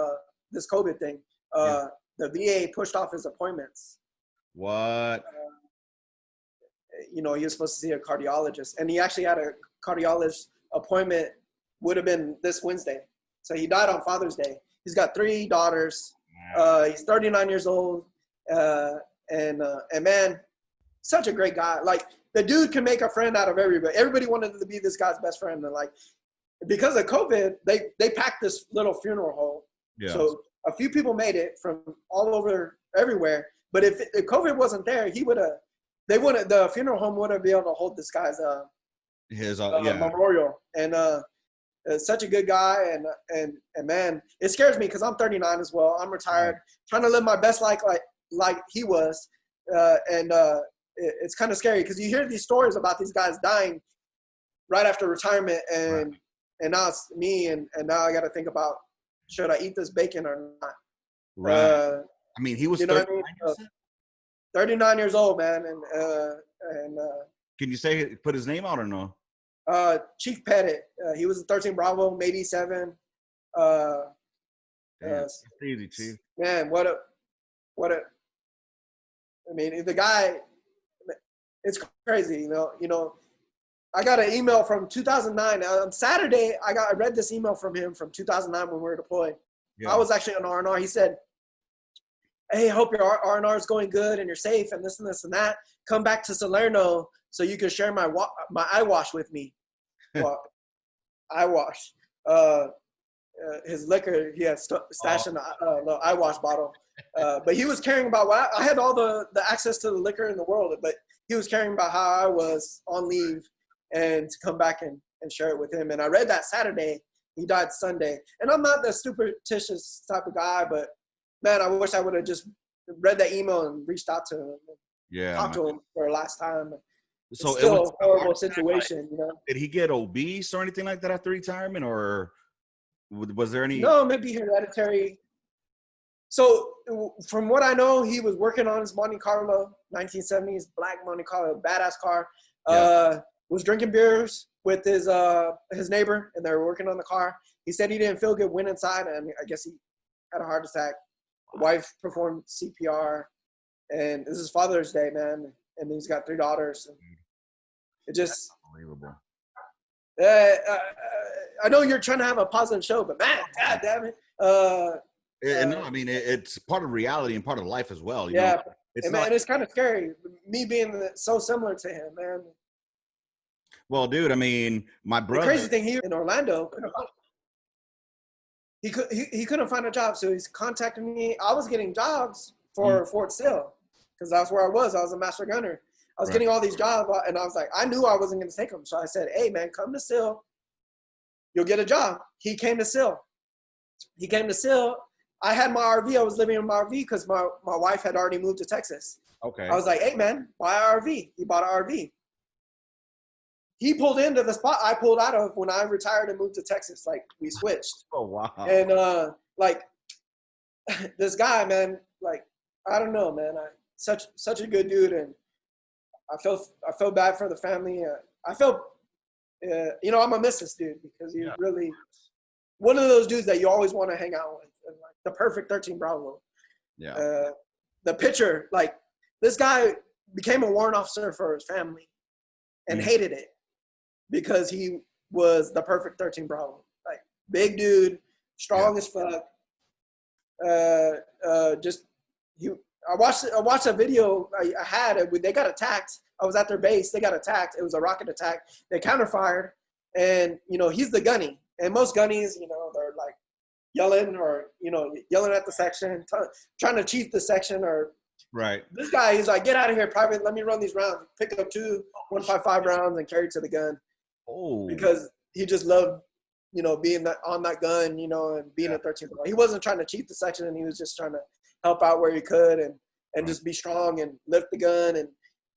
this COVID thing, the VA pushed off his appointments. What? You know, he was supposed to see a cardiologist, and he actually had a cardiologist appointment, would have been this Wednesday. So he died on Father's Day. He's got 3 daughters. He's 39 years old. And man, such a great guy. Like, the dude can make a friend out of everybody. Everybody wanted to be this guy's best friend. And like, because of COVID, they packed this little funeral home. Yeah. So a few people made it from all over everywhere. But if COVID wasn't there, the funeral home wouldn't be able to hold this guy's memorial. And such a good guy. And man, it scares me because I'm 39 as well. I'm retired, trying to live my best life like he was. It's kind of scary because you hear these stories about these guys dying right after retirement, and now it's me, and now I got to think about, should I eat this bacon or not? Right. I mean, he was 39, 39 years old, man, and can you put his name out or no? Chief Pettit. He was a 13 Bravo, maybe 7. It's easy, Chief. Man, what a. I mean, the guy. It's crazy, you know. I got an email from 2009. On Saturday, I read this email from him from 2009 when we were deployed. Yeah. I was actually on R&R. He said, "Hey, I hope your R&R is going good and you're safe and this and this and that. Come back to Salerno so you can share my eye wash with me." Well, eye wash. His liquor, he had stashed in a little eye wash bottle. But he was caring about I had all the access to the liquor in the world, but he was caring about how I was on leave and to come back and share it with him. And I read that Saturday. He died Sunday. And I'm not the superstitious type of guy, but man, I wish I would have just read that email and reached out to him. Yeah. Talked to him for the last time. So it's still a horrible situation, you know. Did he get obese or anything like that after retirement, or was there any? No, maybe hereditary. So from what I know, he was working on his Monte Carlo, 1970s black Monte Carlo, badass car. Was drinking beers with his neighbor, and they were working on the car. He said he didn't feel good, went inside, and I guess he had a heart attack. The wife performed CPR, and this is Father's Day, man. And he's got 3 daughters. And it just That's unbelievable. I know you're trying to have a positive show, but man, god damn it. No, I mean it's part of reality and part of life as well. You yeah, know? It's kind of scary. Me being so similar to him, man. Well, dude, I mean, my brother. The crazy thing, he in Orlando, he couldn't find a job, so he's contacting me. I was getting jobs for Fort Sill because that's where I was. I was a master gunner. I was getting all these jobs, and I was like, I knew I wasn't going to take them. So I said, "Hey, man, come to Sill. You'll get a job." He came to Sill. I had my RV. I was living in my RV because my wife had already moved to Texas. Okay. I was like, hey, man, buy an RV. He bought an RV. He pulled into the spot I pulled out of when I retired and moved to Texas. Like, we switched. Oh, wow. And, like, this guy, man, like, I don't know, man. Such a good dude. And I felt bad for the family. I felt, you know, I'm going to miss this dude because he's really one of those dudes that you always want to hang out with. And, like, the perfect 13 Bravo. Yeah. The picture, like, this guy became a warrant officer for his family and hated it because he was the perfect 13 Bravo. Like, big dude, strong as fuck. I watched a video I had. They got attacked. I was at their base. They got attacked. It was a rocket attack. They counterfired, and you know he's the gunny. And most gunnies, you know, they're like yelling at the section, trying to cheat the section. Or right. This guy, he's like, get out of here, private. Let me run these rounds. Pick up 2 155 rounds and carry to the gun. Oh. Because he just loved, you know, being on that gun, you know, and being a 13. He wasn't trying to cheat the section, and he was just trying to help out where he could and just be strong and lift the gun and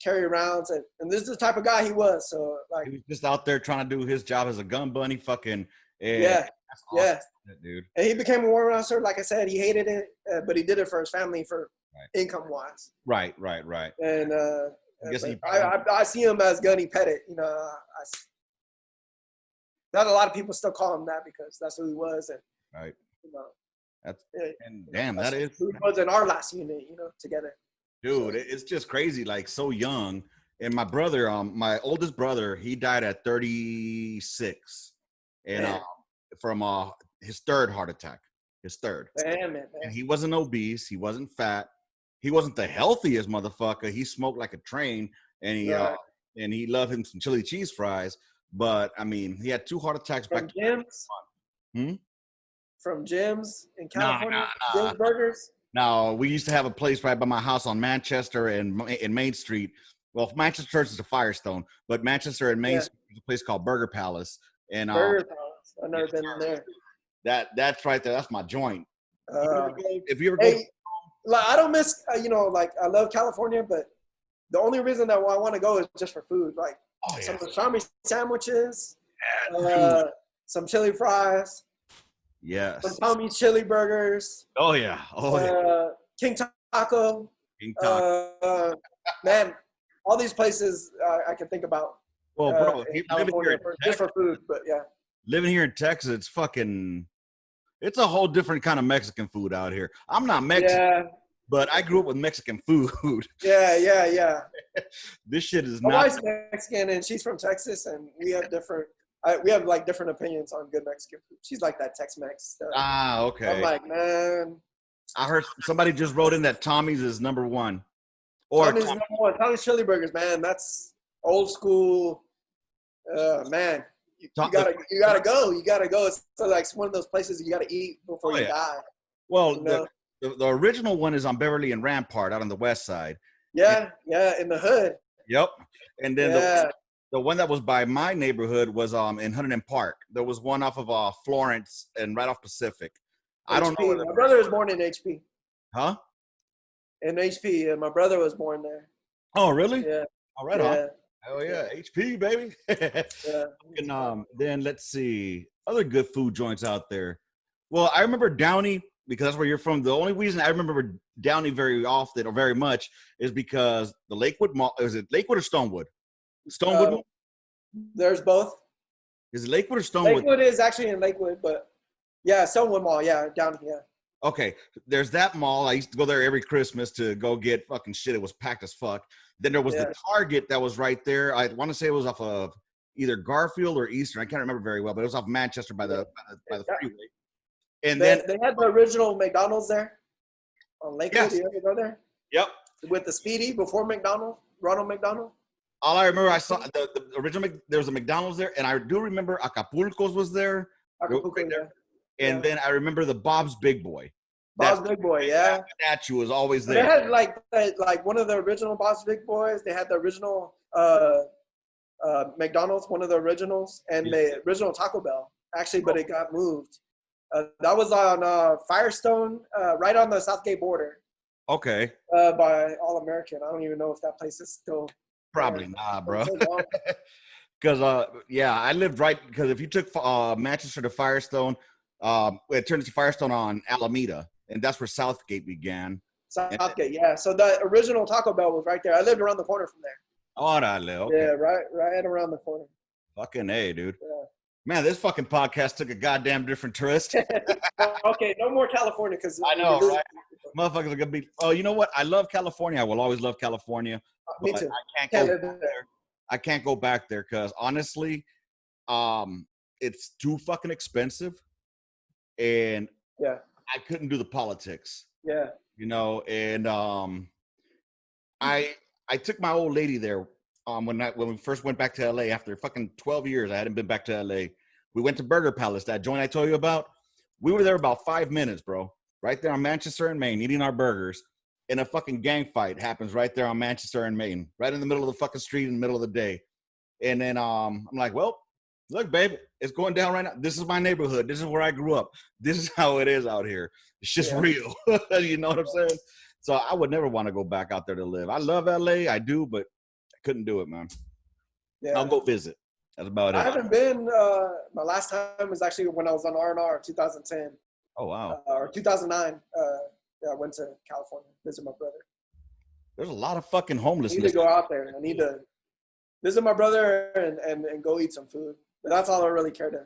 carry rounds. And this is the type of guy he was. So, like, he was just out there trying to do his job as a gun bunny. Fucking yeah, awesome, dude. And he became a warrant officer. Like I said, he hated it, but he did it for his family, for income wise. Right. And I guess I see him as Gunny Pettit. You know, not a lot of people still call him that because that's who he was. And right. You know, that is who he was in our last unit. You know, together. Dude, it's just crazy. Like, so young. And my brother, my oldest brother, he died at 36, and from his third heart attack. His third. Man. And he wasn't obese. He wasn't fat. He wasn't the healthiest motherfucker. He smoked like a train, and he loved him some chili cheese fries. But I mean, he had 2 heart attacks from gyms. From gyms in California. Gyms burgers. No, we used to have a place right by my house on Manchester and Main Street. Well, Manchester Church is a Firestone, but Manchester and Main Street is a place called Burger Palace. And Burger Palace. I've never been there. That's right there. That's my joint. If you ever go, like, I don't miss. You know, like, I love California, but the only reason that I want to go is just for food. Like some pastrami sandwiches, some chili fries. Yes. Some Tommy's chili burgers. Oh yeah. King Taco. Man, all these places I can think about. Well, bro, just for food, but yeah. Living here in Texas, it's a whole different kind of Mexican food out here. I'm not Mexican, but I grew up with Mexican food. Yeah. This shit is My not. wife's Mexican, and she's from Texas, and we have different opinions on good Mexican food. She's like that Tex-Mex stuff. Ah, okay. I'm like, man. I heard somebody just wrote in that Tommy's is number 1. Tommy's number 1. Tommy's chili burgers, man. That's old school. Man, you gotta go. You gotta go. It's like one of those places you gotta eat before you die. Well, you know? the original one is on Beverly and Rampart out on the west side. Yeah, in the hood. Yep. And then the one that was by my neighborhood was in Huntington Park. There was one off of Florence and right off Pacific. HP. I don't know. My brother was born in HP. Huh? In HP. My brother was born there. Oh, really? Yeah. All right. Yeah. Oh yeah, HP baby. Yeah. And then let's see other good food joints out there. Well, I remember Downey because that's where you're from. The only reason I remember Downey very often or very much is because the Lakewood Mall. Is it Lakewood or Stonewood? Stonewood. There's both. Is it Lakewood or Stonewood? Lakewood is actually in Lakewood, but yeah, Stonewood Mall. Yeah, down here. Okay, there's that mall. I used to go there every Christmas to go get fucking shit. It was packed as fuck. Then there was the Target that was right there. I want to say it was off of either Garfield or Eastern. I can't remember very well, but it was off Manchester by the freeway. And then they had the original McDonald's there on Lakewood. Yes. You ever go there? Yep. With the Speedy before McDonald, Ronald McDonald. All I remember, I saw the original. There was a McDonald's there, and I do remember Acapulco's was there. Acapulco, yeah. And then I remember the Bob's Big Boy. Bob's Big Boy, yeah. That statue was always there. They had like one of the original Bob's Big Boys. They had the original McDonald's, one of the originals, and the original Taco Bell, actually, but it got moved. That was on Firestone, right on the Southgate border. Okay. By All American. I don't even know if that place is still Probably there. not, bro. So long. Because yeah, I lived right. Because if you took Manchester to Firestone, it turned into Firestone on Alameda, and that's where Southgate began. Southgate, yeah. So the original Taco Bell was right there. I lived around the corner from there. Orale, okay. Yeah, right around the corner. Fucking A, dude. Yeah. Man, this fucking podcast took a goddamn different twist. Okay, no more California because I know, right? Motherfuckers are gonna be. Oh, you know what? I love California. I will always love California. Me too. I can't go back there. I can't go back there because honestly, it's too fucking expensive, and yeah, I couldn't do the politics. Yeah, you know, and I took my old lady there when we first went back to LA after fucking 12 years. I hadn't been back to LA. We went to Burger Palace, that joint I told you about. We were there about 5 minutes, bro. Right there on Manchester and Main, eating our burgers. And a fucking gang fight happens right there on Manchester and Main, right in the middle of the fucking street in the middle of the day. And then I'm like, well, look, babe, it's going down right now. This is my neighborhood. This is where I grew up. This is how it is out here. It's just real. You know what I'm saying? So I would never want to go back out there to live. I love LA. I do, but I couldn't do it, man. Yeah. I'll go visit. That's about it. I haven't been. My last time was actually when I was on R&R 2010. Oh, wow. Or 2009. I went to California, visit my brother. There's a lot of fucking homelessness. I need to go out there. I need to visit my brother and go eat some food. But that's all I really care to,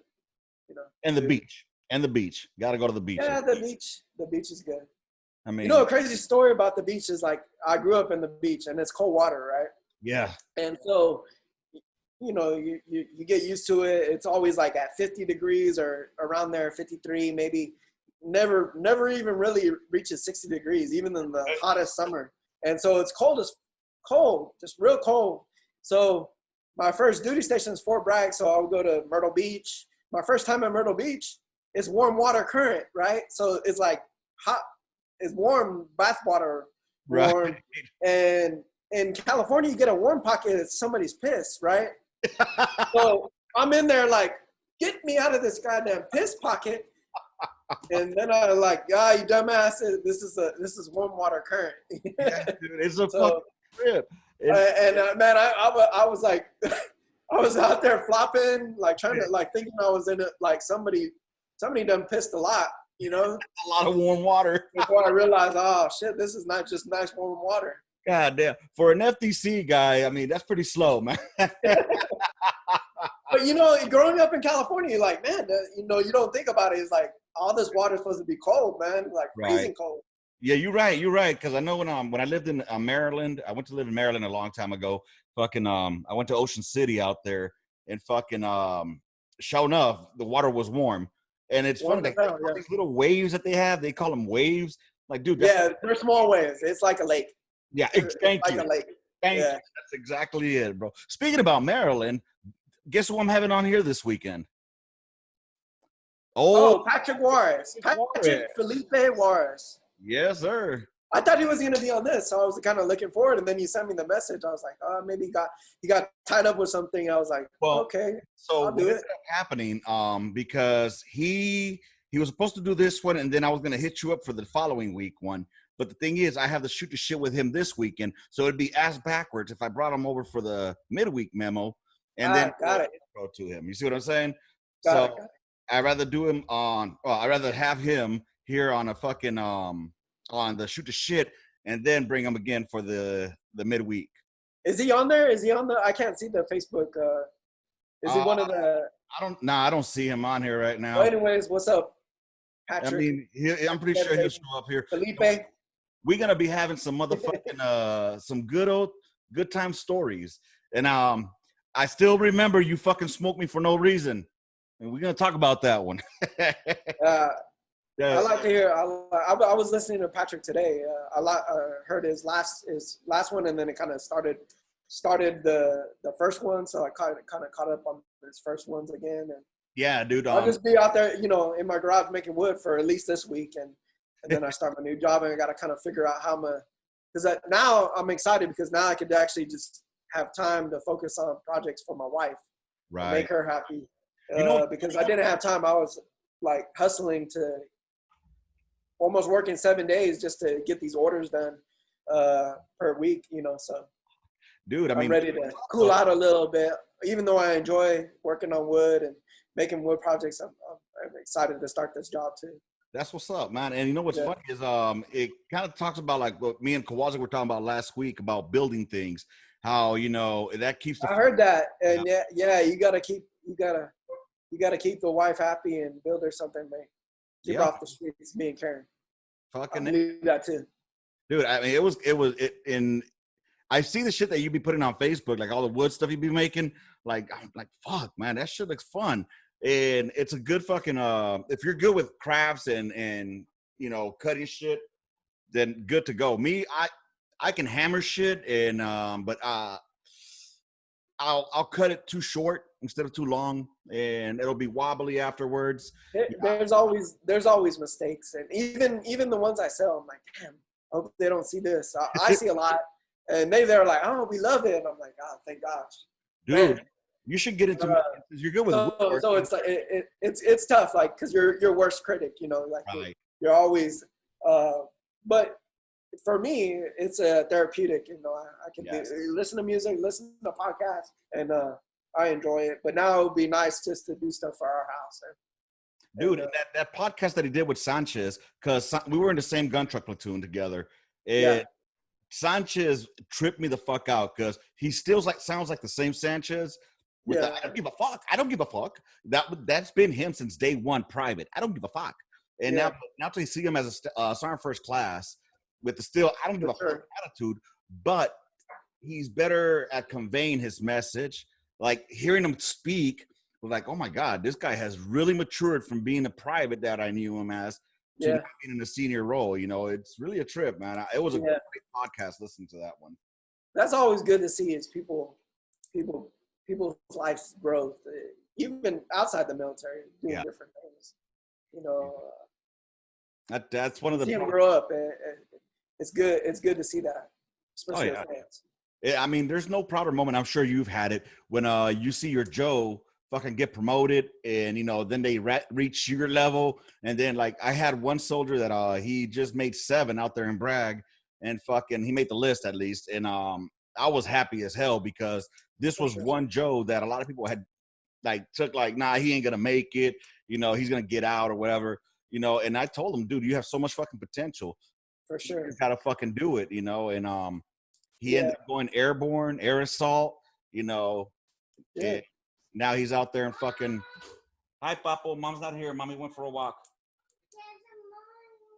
you know. And the beach. And the beach. Got to go to the beach. Yeah, the beach. The beach is good. I mean, you know, a crazy story about the beach is like I grew up in the beach and it's cold water, right? Yeah. And so, you know, you get used to it. It's always like at 50 degrees or around there, 53, maybe. Never even really reaches 60 degrees, even in the hottest summer. And so it's cold, just real cold. So my first duty station is Fort Bragg, so I would go to Myrtle Beach. My first time at Myrtle Beach, it's warm water current, right? So it's like hot, it's warm bath water, warm. Right. And in California, you get a warm pocket, it's somebody's piss, right? So I'm in there like, get me out of this goddamn piss pocket. And then I like, you dumbass, this is warm water current. Yeah, dude, it's a fucking trip. Man, I was like, I was out there flopping, like trying to like thinking I was in it, like somebody done pissed a lot, you know? A lot of warm water. Before I realized, oh shit, this is not just nice warm water. God damn. For an FTC guy, I mean, that's pretty slow, man. But you know, growing up in California, you're like, man, you know, you don't think about it. It's like all this water is supposed to be cold, man, like freezing cold. Yeah, you're right. Because I know when I lived in Maryland, I went to live in Maryland a long time ago. Fucking, I went to Ocean City out there, and fucking, sure enough, the water was warm. And it's funny, these little waves that they have, they call them waves. Like, dude, they're small waves. It's like a lake. Yeah, thank you. Like a lake. Thank you. That's exactly it, bro. Speaking about Maryland, guess who I'm having on here this weekend? Oh, Patrick Juarez. Patrick Filipe Juarez. Yes, sir. I thought he was going to be on this, so I was kind of looking forward. And then you sent me the message. I was like, oh, maybe he got tied up with something. I was like, okay, so I'll do it. Ended up happening because he was supposed to do this one, and then I was going to hit you up for the following week one. But the thing is, I have to shoot the shit with him this weekend, so it'd be ass backwards if I brought him over for the midweek memo and then go to him. You see what I'm saying? Got it. I'd rather do him I'd rather have him here on a fucking on the shoot the shit and then bring him again for the midweek. Is he on there? Is he on the? I can't see the Facebook. Is he one of the? I don't see him on here right now. Well, anyways, what's up, Patrick? I mean, I'm pretty sure he'll show up here. Felipe. We're gonna be having some motherfucking some good time stories. And I still remember you fucking smoked me for no reason. And we're gonna talk about that one. I like to hear. I was listening to Patrick today. I heard his last one, and then it kind of started the first one. So I kind of caught up on his first ones again. And yeah, dude. I'll just be out there, you know, in my garage making wood for at least this week, and then I start my new job, and I got to kind of figure out how because now I'm excited because now I could actually just have time to focus on projects for my wife, right? Make her happy. Because I didn't have time. I was like hustling to almost working 7 days just to get these orders done per week, you know. So, dude, I mean, I'm ready to cool out a little bit. Even though I enjoy working on wood and making wood projects, I'm excited to start this job too. that's what's up, man. And you know what's Yeah. funny is it kind of talks about like what me and Kowalski were talking about last week about building things. How, you know, that keeps the I heard that, and yeah, you gotta keep the wife happy and build her something, man. Keep her off the streets, being Karen. fucking I believe that too. dude. I mean, and I see the shit that you be putting on Facebook, like all the wood stuff you be making. Like, I'm like, fuck, man, that shit looks fun. And it's a good fucking if you're good with crafts and you know, cutting shit, then good to go. Me, I can hammer shit and but I'll cut it too short instead of too long, and it'll be wobbly afterwards. There's always mistakes, and even the ones I sell, I'm like, damn, I hope they don't see this. I see a lot, and they're like, oh, we love it, and I'm like, oh, thank gosh, dude. man. You should get into you're good with woodworking. So it's like it's tough, like, because you're your worst critic, you know, like Right. you're always but for me it's a therapeutic, you know. I can listen to music, listen to podcasts, and I enjoy it. But now it would be nice just to do stuff for our house. Dude, that podcast that he did with Sanchez, because we were in the same gun truck platoon together. And Sanchez tripped me the fuck out because he still sounds like the same Sanchez. I don't give a fuck. I don't give a fuck. That's been him since day one, private. I don't give a fuck. And now to see him as a sergeant first class with the still, I don't give a fuck attitude, but he's better at conveying his message. Like hearing him speak was like, oh my God, this guy has really matured from being a private that I knew him as to now being in a senior role. You know, it's really a trip, man. It was a great podcast listening to that one. That's always good to see, is people's life's growth, even outside the military, doing different things. You know, that's one of the see them grow up, and it's good. It's good to see that, especially with fans. I mean, there's no prouder moment. I'm sure you've had it when you see your Joe fucking get promoted, and you know, then they reach your level, and then like I had one soldier that he just made 7 out there in Bragg, and fucking he made the list at least, and I was happy as hell because this was one Joe that a lot of people had like took like, nah, he ain't gonna make it, you know, he's gonna get out or whatever, you know. And I told him, dude, you have so much fucking potential. For sure. You gotta fucking do it, you know. And he ended up going airborne, air assault, you know. Yeah. Now he's out there and fucking. Hi, Papo. Mom's not here. Mommy went for a walk.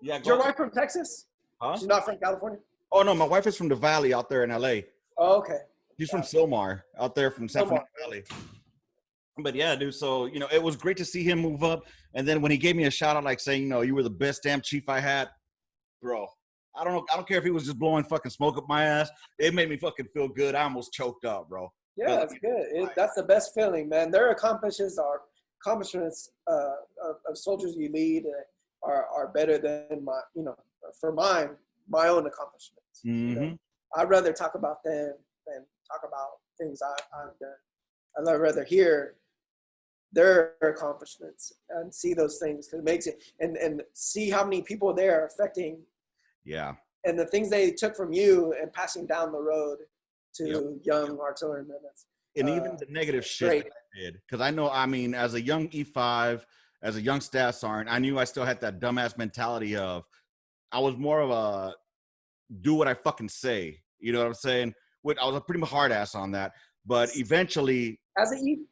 Yeah. Is your wife from Texas? Huh? She's not from California? Oh no, my wife is from the Valley out there in LA. Oh, okay. She's from Silmar out there from San Fernando Valley. But yeah, dude. So, you know, it was great to see him move up. And then when he gave me a shout out, like saying, you know, you were the best damn chief I had, bro. I don't know. I don't care if he was just blowing fucking smoke up my ass. It made me fucking feel good. I almost choked up, bro. Yeah, that's good. That's the best feeling, man. Their accomplishments of soldiers you lead are better than my, you know, for my own accomplishments. Mm-hmm. You know? I'd rather talk about them than talk about things I've done. I'd rather hear their accomplishments and see those things, because it makes it, and see how many people they're affecting. Yeah. And the things they took from you and passing down the road to young artillerymen. And even the negative shit that I did. Because I know, I mean, as a young E5, as a young staff sergeant, I knew I still had that dumbass mentality of, I was more of a do what I fucking say. You know what I'm saying? I was a pretty hard ass on that. But eventually, as an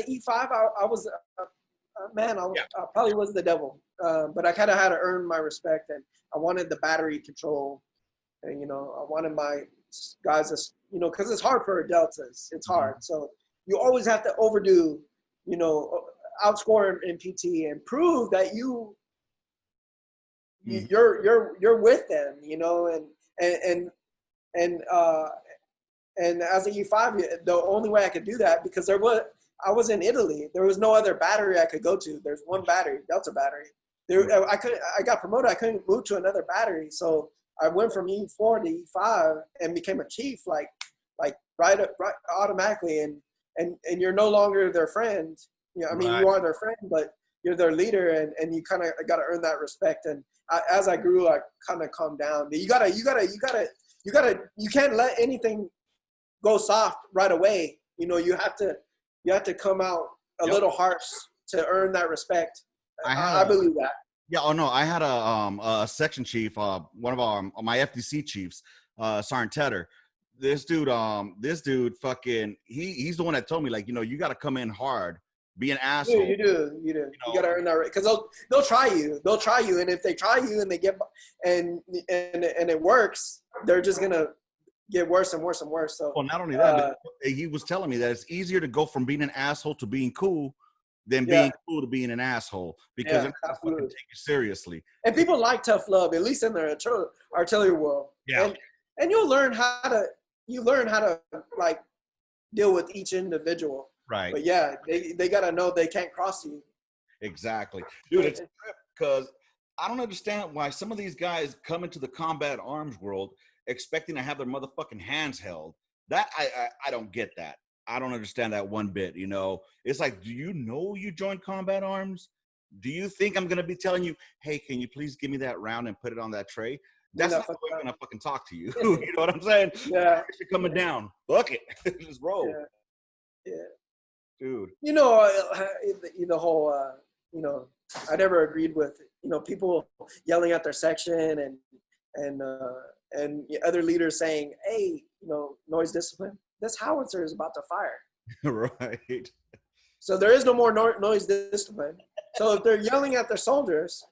E5, I was man. I probably was the devil, but I kind of had to earn my respect, and I wanted the battery control, and you know, I wanted my guys to, you know, because it's hard for deltas. It's hard, so you always have to overdo, you know, outscore in PT and prove that you're with them, you know, and as a E5, the only way I could do that, because I was in Italy. There was no other battery I could go to. There's one battery, Delta battery. I got promoted. I couldn't move to another battery, so I went from E4 to E5 and became a chief, like right automatically. And you're no longer their friend. You know, I mean, you are their friend, but you're their leader, and you kind of got to earn that respect. And as I grew, I kind of calmed down. But you can't let anything go soft right away. You know, you have to come out a little harsh to earn that respect. I believe that. Yeah. Oh no, I had a section chief, one of my FDC chiefs, Sergeant Tedder. This dude fucking, he's the one that told me, like, you know, you got to come in hard, be an asshole. You do. You got to earn that, because they'll try you. They'll try you, and if they try you and they get and it works, they're just gonna get worse and worse and worse. So, well, not only that, but he was telling me that it's easier to go from being an asshole to being cool than being cool to being an asshole, because they're not gonna fucking take you seriously. And people like tough love, at least in the artillery world. Yeah. And you'll learn how to like deal with each individual. Right. But yeah, they gotta know they can't cross you. Exactly. Dude, it's a trip, because I don't understand why some of these guys come into the combat arms world expecting to have their motherfucking hands held. That I don't get that. I don't understand that one bit, you know. It's like, do you know you joined combat arms? Do you think I'm gonna be telling you, hey, can you please give me that round and put it on that tray? That's not the way I'm gonna fucking talk to you. You know what I'm saying? Yeah. You're coming down. Fuck it. Just roll. Yeah. Dude. You know, the whole, you know, I never agreed with, you know, people yelling at their section and other leaders saying, hey, you know, noise discipline. This howitzer is about to fire. Right. So there is no more noise discipline. So if they're yelling at their soldiers,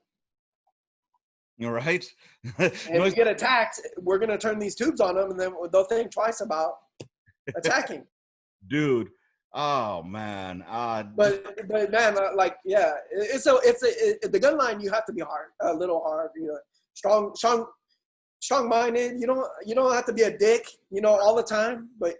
all right, and if you get attacked, we're gonna turn these tubes on them, and then they'll think twice about attacking. Dude, oh man. But man, like, yeah, the gun line. You have to be hard, a little hard. You know, strong-minded. You don't have to be a dick. You know, all the time, but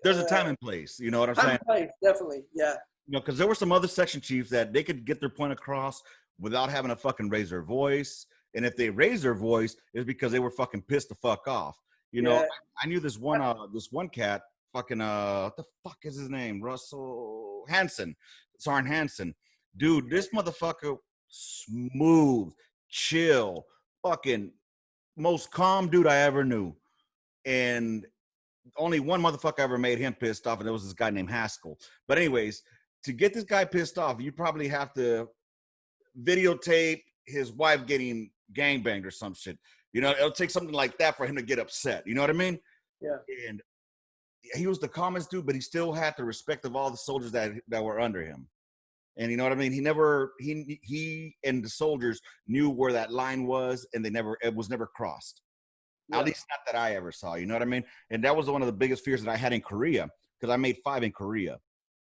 there's a time and place. You know what I'm saying? Place, definitely, yeah. You know, because there were some other section chiefs that they could get their point across without having to fucking raise their voice. And if they raise their voice, it's because they were fucking pissed the fuck off. You know, I knew this one cat, fucking what the fuck is his name? Russell Hansen, Sergeant Hansen. Dude, this motherfucker, smooth, chill, fucking most calm dude I ever knew. And only one motherfucker ever made him pissed off, and there was this guy named Haskell. But anyways, to get this guy pissed off, you probably have to videotape his wife getting gangbanged or some shit. You know, it'll take something like that for him to get upset. You know what I mean? Yeah. And he was the calmest dude, but he still had the respect of all the soldiers that were under him. And you know what I mean? He and the soldiers knew where that line was, and it was never crossed. Yeah. At least not that I ever saw. You know what I mean? And that was one of the biggest fears that I had in Korea, because I made 5 in Korea.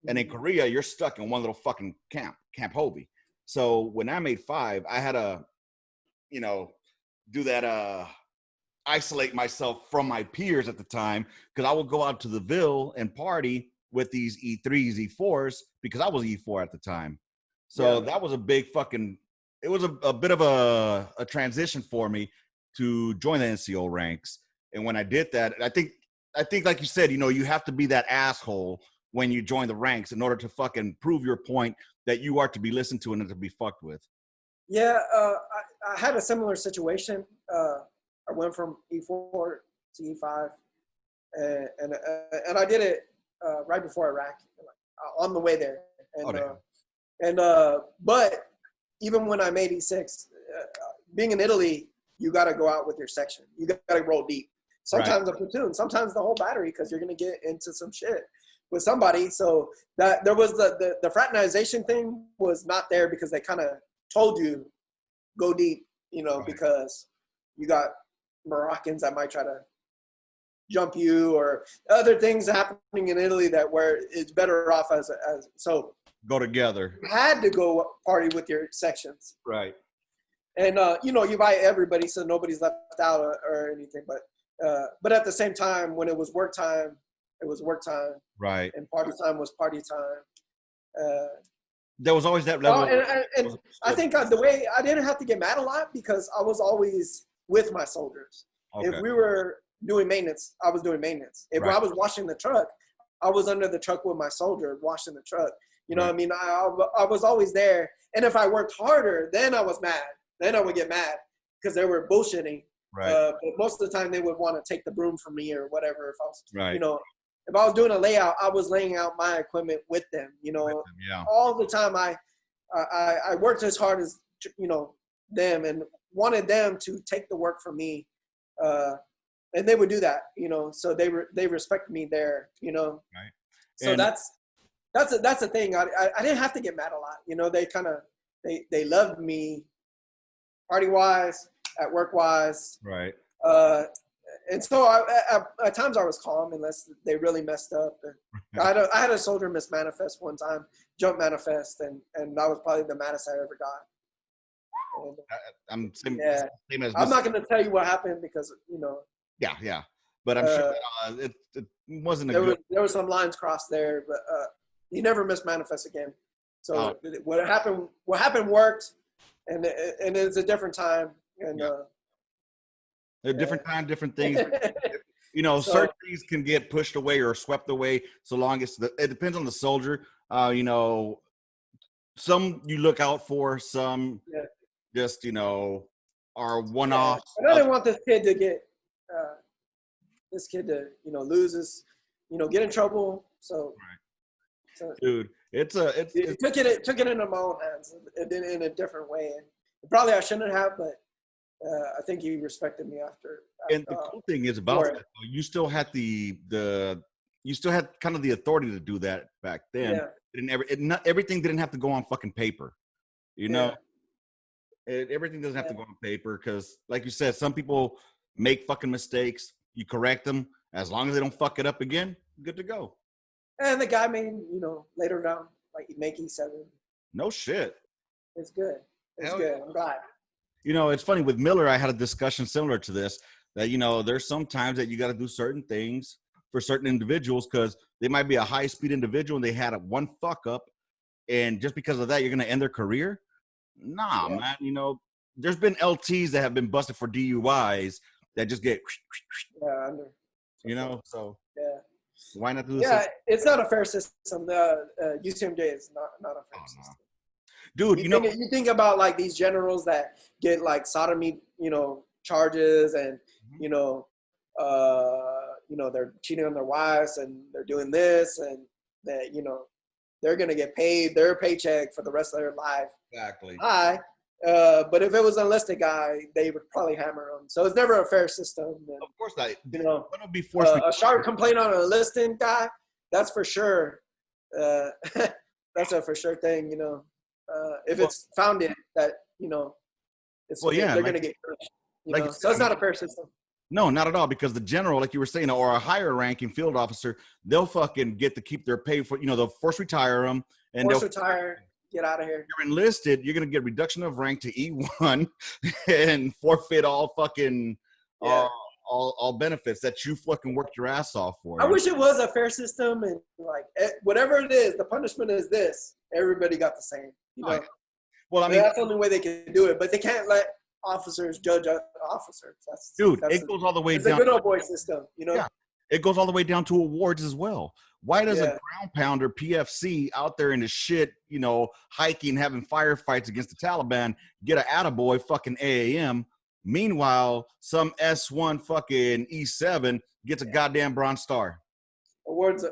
And in Korea, you're stuck in one little fucking Camp Hovey. So when I made 5, I had to, you know, do that, isolate myself from my peers at the time, because I would go out to the Ville and party with these E3s, E4s, because I was E4 at the time. So that was a big fucking, it was a bit of a transition for me to join the NCO ranks. And when I did that, I think like you said, you know, you have to be that asshole when you join the ranks in order to fucking prove your point that you are to be listened to and to be fucked with. Yeah, I had a similar situation. I went from E4 to E5, and I did it right before Iraq, on the way there. And but even when I made E6, being in Italy, you got to go out with your section. You got to roll deep. Sometimes a platoon, sometimes the whole battery, because you're going to get into some shit with somebody. So that there was the fraternization thing was not there, because they kind of told you go deep, you know, because you got Moroccans that might try to jump you, or other things happening in Italy where it's better off as so go together. You had to go party with your sections, right? And you know, you invite everybody, so nobody's left out or anything. But at the same time, when it was work time, it was work time, right? And party time was party time. There was always that level. And I think the way I didn't have to get mad a lot, because I was always with my soldiers. Okay. If we were doing maintenance, I was doing maintenance. If I was washing the truck, I was under the truck with my soldier washing the truck. You know what I mean? I was always there. And if I worked harder, then I was mad. Then I would get mad because they were bullshitting. Right. But most of the time they would want to take the broom from me or whatever. If I was, Right. you know, if I was doing a layout, I was laying out my equipment with them. You know, Yeah. all the time I worked as hard as, you know, them and wanted them to take the work from me. And they would do that, you know, so they respect me there, you know. Right. So And that's the thing. I didn't have to get mad a lot, you know. They kind of they loved me, party wise, at work wise. right. And so at times I was calm unless they really messed up. And I had a soldier mismanifest one time, jump manifest, and that was probably the maddest I ever got. And, I'm same as I'm not going to tell you what happened because, you know. Yeah. But I'm sure it wasn't there was some lines crossed there, but he never mismanifest again. So what happened worked, and it's a different time. And a different time, different things. You know, certain things can get pushed away or swept away so long as it depends on the soldier. You know, some you look out for, some just, you know, are one-off. And I didn't want this kid to get you know, lose his, you know, get in trouble. So, dude, it took it into my own hands. It did in a different way. And probably I shouldn't have, but I think he respected me after. And the cool thing is about that, you still had you still had kind of the authority to do that back then. Not everything didn't have to go on fucking paper, you know. Everything doesn't have to go on paper because, like you said, some people make fucking mistakes. You correct them. As long as they don't fuck it up again, good to go. And the guy made, you know, later down, like make E7. No shit. It's good. It's good. Yeah. I'm glad. You know, it's funny with Miller. I had a discussion similar to this. That, you know, there's some times that you got to do certain things for certain individuals because they might be a high-speed individual and they had one fuck up, and just because of that, you're gonna end their career. Nah, man. You know, there's been LTs that have been busted for DUIs that just get, you know. So why not do this? Yeah, it's not a fair system. The UCMJ is not a fair system. Dude, you think about like these generals that get like sodomy, you know, charges, and you know, they're cheating on their wives and they're doing this, and that, you know, they're gonna get paid their paycheck for the rest of their life. Exactly. But if it was an enlisted guy, they would probably hammer him. So it's never a fair system. And, of course not. You know, be forced a sharp complaint on an enlisted guy, that's for sure. That's a for sure thing. You know, if it's founded that, you know, they're gonna get punished. You know? So it's not a fair system. No, not at all, because the general, like you were saying, or a higher ranking field officer, they'll fucking get to keep their pay for, you know, they'll force retire them. And force retire, get out of here. You're enlisted, you're going to get reduction of rank to E1 and forfeit all fucking, all benefits that you fucking worked your ass off for. I wish it was a fair system, and like whatever it is, the punishment is this. Everybody got the same. You know? Well, I mean, that's the only way they can do it, but they can't let officers judge officers. It goes all the way down. It's a good old boy system, you know. Yeah, it goes all the way down to awards as well. Why does a ground pounder PFC out there in the shit, you know, hiking, having firefights against the Taliban, get an attaboy fucking AAM? Meanwhile, some S1 fucking E7 gets a goddamn Bronze Star. Awards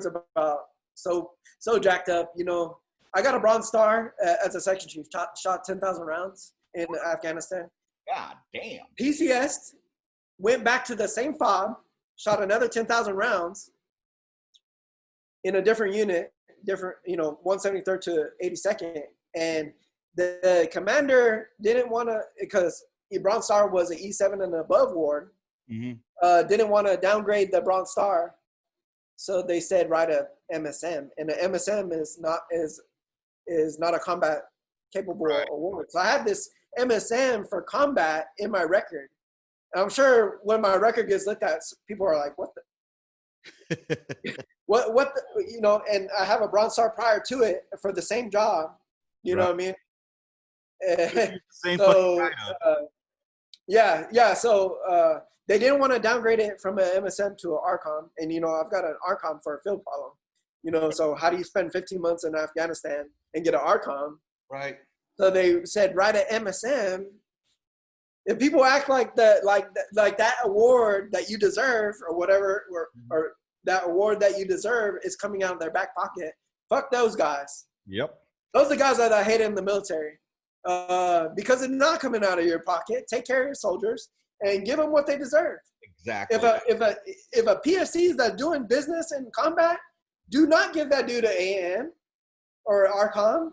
about so jacked up. You know, I got a Bronze Star as a section chief. Shot 10,000 rounds in Afghanistan. God damn. PCS went back to the same fob, shot another 10,000 rounds in a different unit, you know, 173rd to 82nd. And the commander didn't want to, because Bronze Star was an E7 and above ward, didn't want to downgrade the Bronze Star. So they said write a MSM. And the MSM is not a combat capable award. So I had this MSM for combat in my record. And I'm sure when my record gets looked at, people are like, what the what the, you know, and I have a Bronze Star prior to it for the same job. You know what I mean? Same so so they didn't want to downgrade it from an MSM to an ARCOM, and you know, I've got an ARCOM for a field problem. So how do you spend 15 months in Afghanistan and get an ARCOM? Right. So they said, write an MSM. If people act like that award that you deserve or whatever, or that award that you deserve is coming out of their back pocket, fuck those guys. Yep. Those are the guys that I hate in the military. Because it's not coming out of your pocket. Take care of your soldiers and give them what they deserve. Exactly. If a PSC that's doing business in combat, do not give that dude an AN or ARCOM.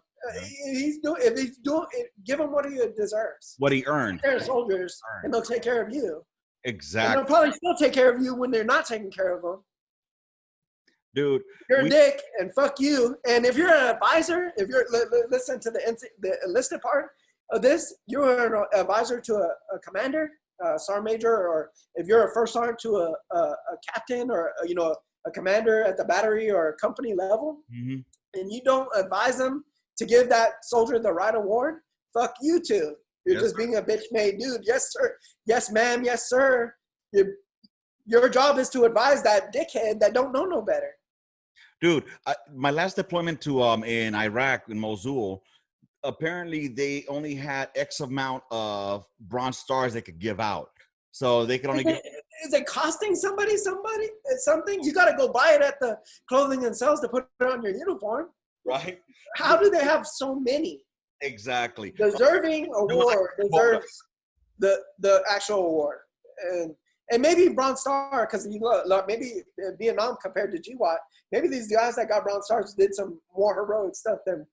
Give him what he deserves. What he earned. Take care of soldiers, and they'll take care of you. Exactly. And they'll probably still take care of you when they're not taking care of them. Dude, you're a dick, and fuck you. And if you're an advisor, if you're listen to the enlisted part of this, you're an advisor to a commander, sergeant major, or if you're a first sergeant to a captain, or a commander at the battery or company level, and you don't advise them to give that soldier the right award, fuck you too. You're just being a bitch-made dude. Yes, sir. Yes, ma'am. Yes, sir. Your job is to advise that dickhead that don't know no better. Dude, my last deployment to in Iraq, in Mosul, apparently they only had X amount of Bronze Stars they could give out. So they could only give... Is it costing something? You got to go buy it at the clothing and sales to put it on your uniform. Right. How do they have so many? Exactly. Deserving award deserves the actual award. And maybe Bronze Star, because you look, maybe Vietnam compared to GWAT, maybe these guys that got Bronze Stars did some more heroic stuff than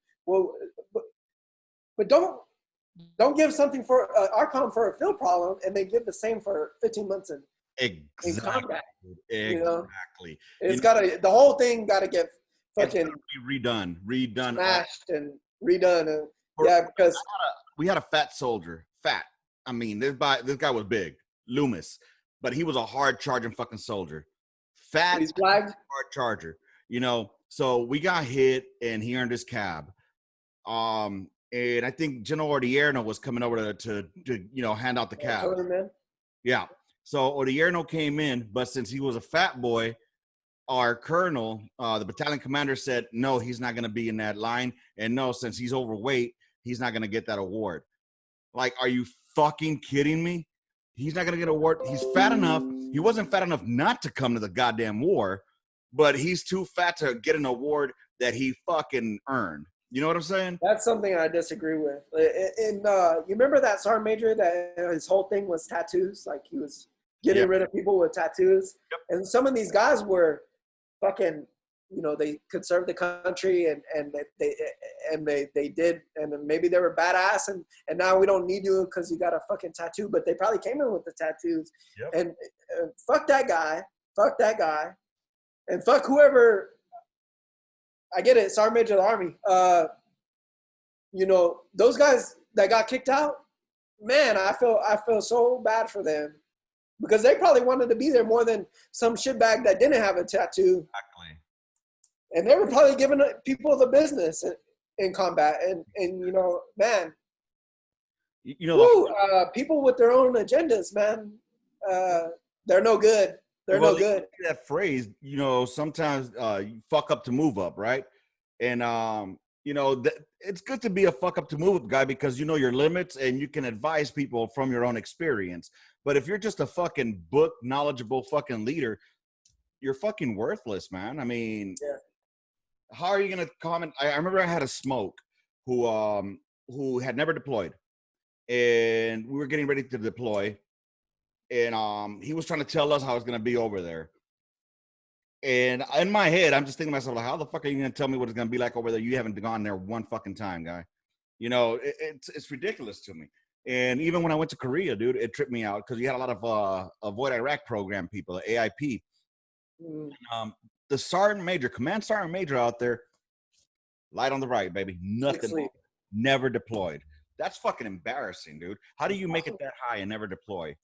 but don't give something for ARCOM for a field problem and they give the same for 15 months in combat. Exactly. It's the whole thing got to get fucking redone, smashed and redone. Because we had a fat soldier. I mean, this guy was big, Loomis, but he was a hard charging fucking soldier. Fat, he's flagged. Hard charger. So we got hit and he earned his cab. And I think General Odierno was coming over to hand out the cab. Yeah. So Odierno came in, but since he was a fat boy, our colonel, the battalion commander, said, no, he's not going to be in that line. And no, since he's overweight, he's not going to get that award. Like, are you fucking kidding me? He's not going to get an award. He's fat enough. He wasn't fat enough not to come to the goddamn war, but he's too fat to get an award that he fucking earned. You know what I'm saying? That's something I disagree with. And you remember that sergeant major that his whole thing was tattoos? Like he was getting rid of people with tattoos. Yep. And some of these guys were fucking, they could serve the country and they did, and maybe they were badass and now we don't need you because you got a fucking tattoo, but they probably came in with the tattoos. Yep. And fuck that guy, and fuck whoever. I get it, Sergeant Major of the Army. Those guys that got kicked out, man, I feel so bad for them because they probably wanted to be there more than some shitbag that didn't have a tattoo. Exactly. And they were probably giving people the business in combat. And man, people with their own agendas, man, they're no good. They're no good. That phrase, sometimes you fuck up to move up, right? And, it's good to be a fuck up to move up guy because you know your limits and you can advise people from your own experience. But if you're just a fucking book knowledgeable fucking leader, you're fucking worthless, man. I mean, how are you going to comment? I remember I had a smoke who had never deployed and we were getting ready to deploy. And he was trying to tell us how it's going to be over there. And in my head, I'm just thinking to myself, like, how the fuck are you going to tell me what it's going to be like over there? You haven't gone there one fucking time, guy. It's ridiculous to me. And even when I went to Korea, dude, it tripped me out because you had a lot of Avoid Iraq program people, the AIP. The sergeant major, command sergeant major out there, light on the right, baby. Nothing. Never deployed. That's fucking embarrassing, dude. How do you make it that high and never deploy?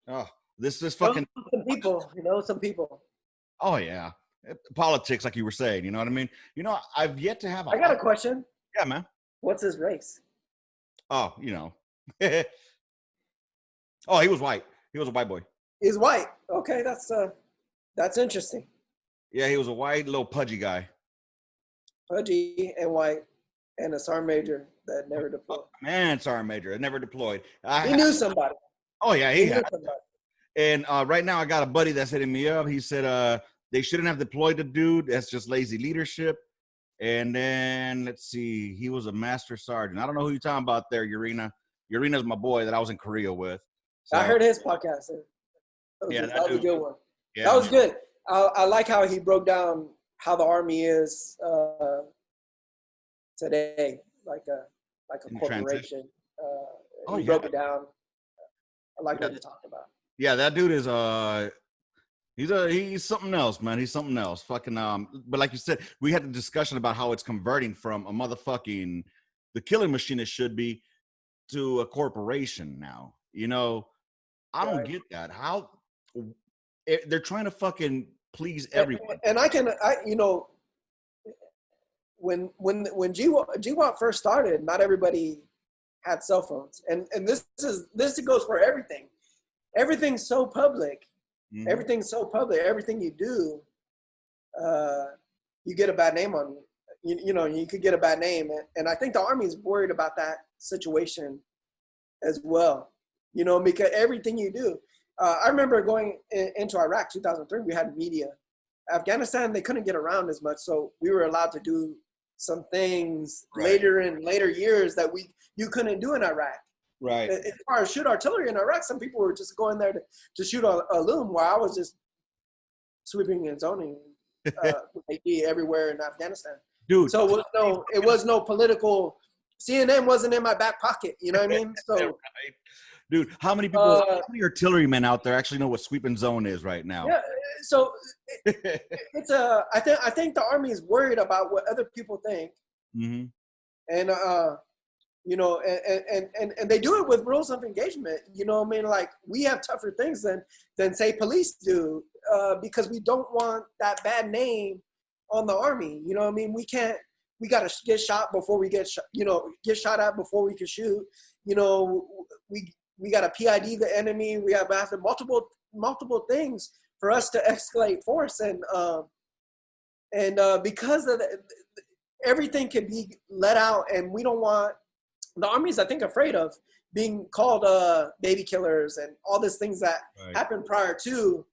Oh, this is fucking some people. Oh yeah, politics, like you were saying. You know what I mean? I've yet to have. I got a question. Yeah, man. What's his race? Oh, oh, he was white. He was a white boy. He's white. Okay, that's interesting. Yeah, he was a white, little pudgy guy. Pudgy and white, and a sergeant major that never deployed. Man, Sergeant Major, it never deployed. He knew somebody. Oh yeah, He he knew had. somebody. And right now, I got a buddy that's hitting me up. He said they shouldn't have deployed the dude. That's just lazy leadership. And then let's see, he was a master sergeant. I don't know who you're talking about there, Urena. Urena's my boy that I was in Korea with. So, I heard his podcast. That was a good one. Yeah, that was good. I like how he broke down how the Army is today, like a corporation. He broke it down. I like what he talked about. Yeah, that dude is he's something else, man. He's something else. Fucking but like you said, we had the discussion about how it's converting from a motherfucking the killing machine it should be to a corporation now. You know, I don't get that. How they're trying to fucking please everyone. And when GWAT first started, not everybody had cell phones, and this goes for everything. Everything's so public. Mm-hmm. Everything's so public. Everything you do, you get a bad name on you. You could get a bad name, and I think the Army is worried about that situation as well. Because everything you do. I remember going into Iraq 2003. We had media. Afghanistan, they couldn't get around as much, so we were allowed to do some things later years that you couldn't do in Iraq. Right. As far as shoot artillery in Iraq, some people were just going there to shoot a loom, while I was just sweeping and zoning everywhere in Afghanistan. Dude. So it was no political. CNN wasn't in my back pocket. You know what I mean? So. Right. Dude, how many people, how many artillerymen out there actually know what sweep and zone is right now? Yeah, so it's I think the Army is worried about what other people think, mm-hmm. and and they do it with rules of engagement. You know what I mean? Like, we have tougher things than say police do, because we don't want that bad name on the Army. You know what I mean? We got to get shot before we get shot. Get shot at before we can shoot. We got to PID the enemy. We have multiple things for us to escalate force, and because of everything can be let out, and we don't want the Army's, I think, afraid of being called baby killers and all these things that happened prior to,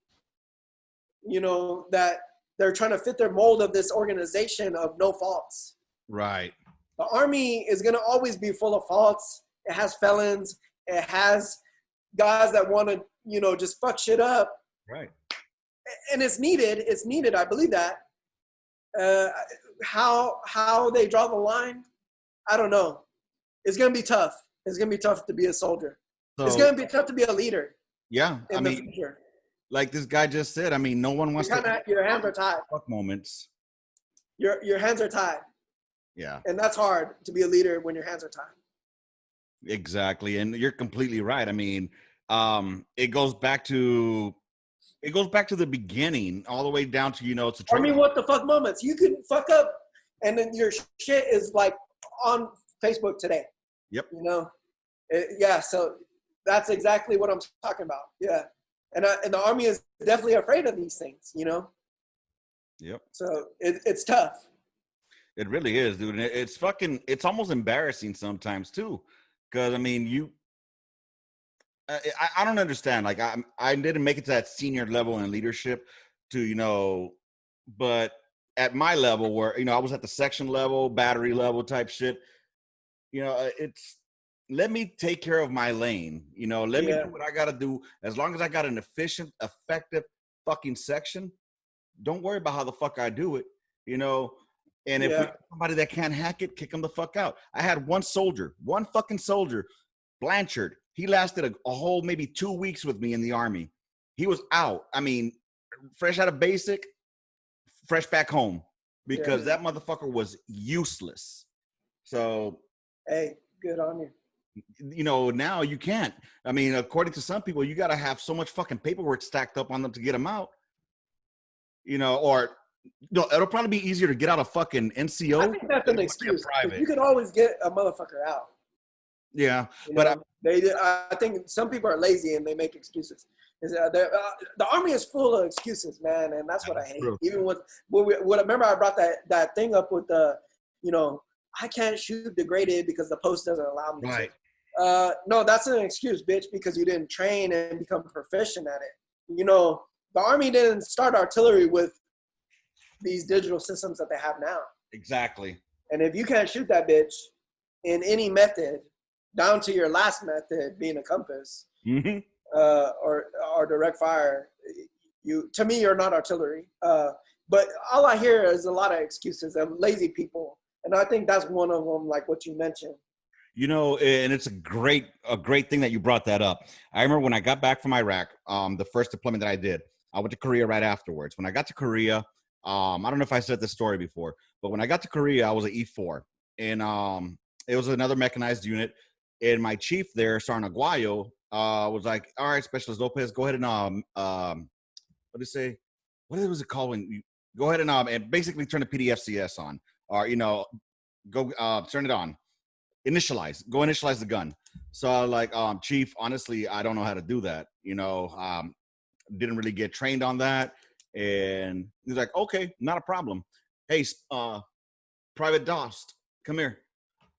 that they're trying to fit their mold of this organization of no faults. Right. The Army is going to always be full of faults. It has felons. It has guys that want to, just fuck shit up. Right. And it's needed. It's needed. I believe that. How they draw the line, I don't know. It's going to be tough. It's going to be tough to be a soldier. So, it's going to be tough to be a leader. Yeah. In the future. Like this guy just said, no one wants your hands are tied. Fuck moments. Your hands are tied. Yeah. And that's hard to be a leader when your hands are tied. Exactly. And you're completely right. It goes back to the beginning, all the way down to, it's a what the fuck moments. You can fuck up and then your shit is like on Facebook today. Yep. Yeah. So that's exactly what I'm talking about. Yeah. And the Army is definitely afraid of these things, Yep. So it's tough. It really is, dude. And it's almost embarrassing sometimes too. Because I don't understand. Like, I didn't make it to that senior level in leadership but at my level where, I was at the section level, battery level type shit, it's let me take care of my lane, let me do what I got to do. As long as I got an efficient, effective fucking section, don't worry about how the fuck I do it, And if we have somebody that can't hack it, kick them the fuck out. I had one fucking soldier, Blanchard. He lasted a whole maybe 2 weeks with me in the Army. He was out. Fresh out of basic, fresh back home, because that motherfucker was useless. So, hey, good on you. Now you can't. According to some people, you got to have so much fucking paperwork stacked up on them to get them out. Or no, it'll probably be easier to get out a fucking NCO. I think that's an excuse. You can always get a motherfucker out. Yeah, but I think some people are lazy and they make excuses. The Army is full of excuses, man, and that's what I hate. True. Even with remember I brought that thing up with the, I can't shoot degraded because the post doesn't allow me Right. to. No, that's an excuse, bitch, because you didn't train and become proficient at it. The Army didn't start artillery with these digital systems that they have now. Exactly. And if you can't shoot that bitch in any method, down to your last method being a compass, Mm-hmm. or direct fire, to me you're not artillery. But all I hear is a lot of excuses of lazy people, and I think that's one of them, like what you mentioned. And it's a great thing that you brought that up. I remember when I got back from Iraq, the first deployment that I did, I went to Korea right afterwards. When I got to Korea, I don't know if I said this story before, but when I got to Korea, I was an E4, and it was another mechanized unit. And my chief there, Sergeant Aguayo, was like, "All right, Specialist Lopez, go ahead and what did it say? What was it called when you go ahead and basically turn the PDFCS on, or go turn it on, initialize the gun." So I was like, Chief, honestly, I don't know how to do that. Didn't really get trained on that. And he's like, "Okay, not a problem. Hey, Private Dost, come here.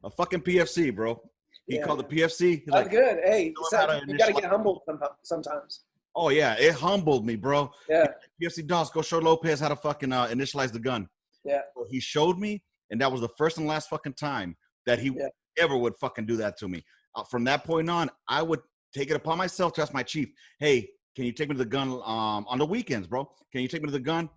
A fucking PFC, bro." He called the PFC. He's That's like, good. Hey, you got to get humbled sometimes. Oh, yeah. It humbled me, bro. Yeah. PFC Dost, go show Lopez how to fucking initialize the gun. Yeah. So he showed me, and that was the first and last fucking time that he ever would fucking do that to me. From that point on, I would take it upon myself to ask my chief, "Hey, can you take me to the gun on the weekends, bro? Can you take me to the gun?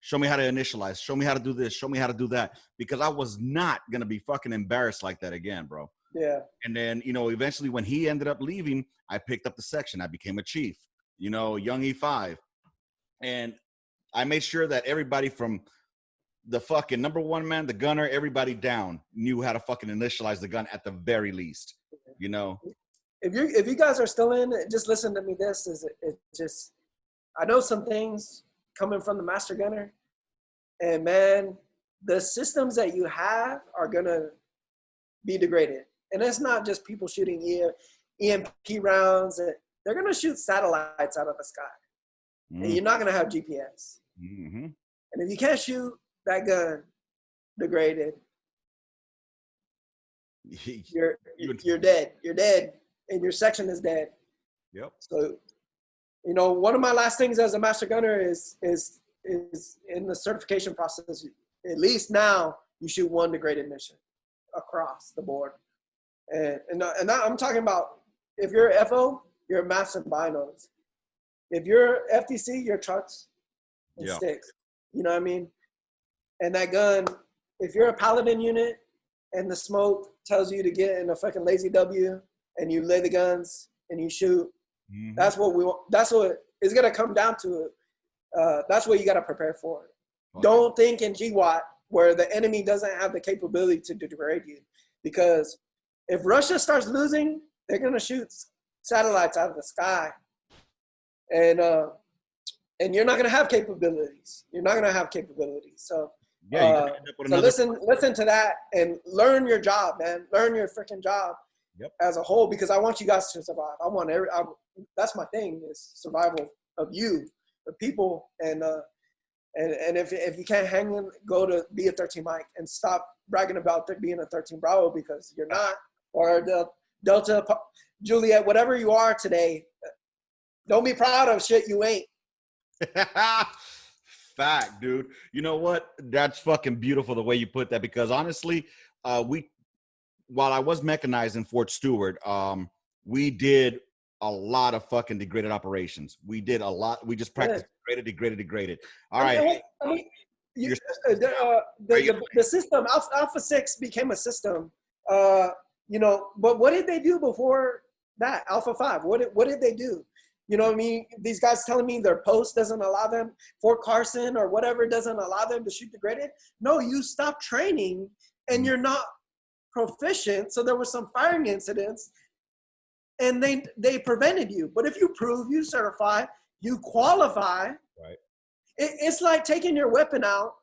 Show me how to initialize. Show me how to do this. Show me how to do that." Because I was not going to be fucking embarrassed like that again, bro. Yeah. And then, eventually when he ended up leaving, I picked up the section. I became a chief, young E5. And I made sure that everybody from the fucking number one man, the gunner, everybody down knew how to fucking initialize the gun at the very least, If you guys are still in, just listen to me. I know some things coming from the master gunner, and man, the systems that you have are gonna be degraded. And it's not just people shooting EMP rounds. They're gonna shoot satellites out of the sky, and you're not gonna have GPS. Mm-hmm. And if you can't shoot that gun degraded, you're dead. You're dead, and your section is dead. Yep. So, one of my last things as a master gunner is in the certification process. At least now you shoot one degraded mission across the board, and I'm talking about if you're FO, you're maps and binos. If you're FTC, you're trucks and sticks. You know what I mean? And that gun, if you're a paladin unit and the smoke tells you to get in a fucking lazy W and you lay the guns and you shoot, that's what we want. That's what it's gonna come down to. That's what you gotta prepare for. Okay. Don't think in GWAT where the enemy doesn't have the capability to degrade you, because if Russia starts losing, they're gonna shoot satellites out of the sky, and you're not gonna have capabilities. You're not gonna have capabilities. So. So listen to that and learn your job, man. Learn your freaking job as a whole, because I want you guys to survive. That's my thing, is survival of you, the people, and if you can't hang in, go to be a 13 Mike and stop bragging about being a 13 Bravo, because you're not, or the Delta Juliet, whatever you are today. Don't be proud of shit you ain't. Fact, dude. You know what? That's fucking beautiful the way you put that, because honestly, while I was mechanized in Fort Stewart, we did a lot of fucking degraded operations. We did a lot. We just practiced degraded. All right. The system, Alpha 6 became a system, but what did they do before that? Alpha 5, what did they do? You know what I mean? These guys telling me their post doesn't allow them, Fort Carson or whatever doesn't allow them to shoot degraded. No, you stop training and you're not proficient. So there were some firing incidents and they prevented you. But if you prove, you certify, you qualify, right? It's like taking your weapon out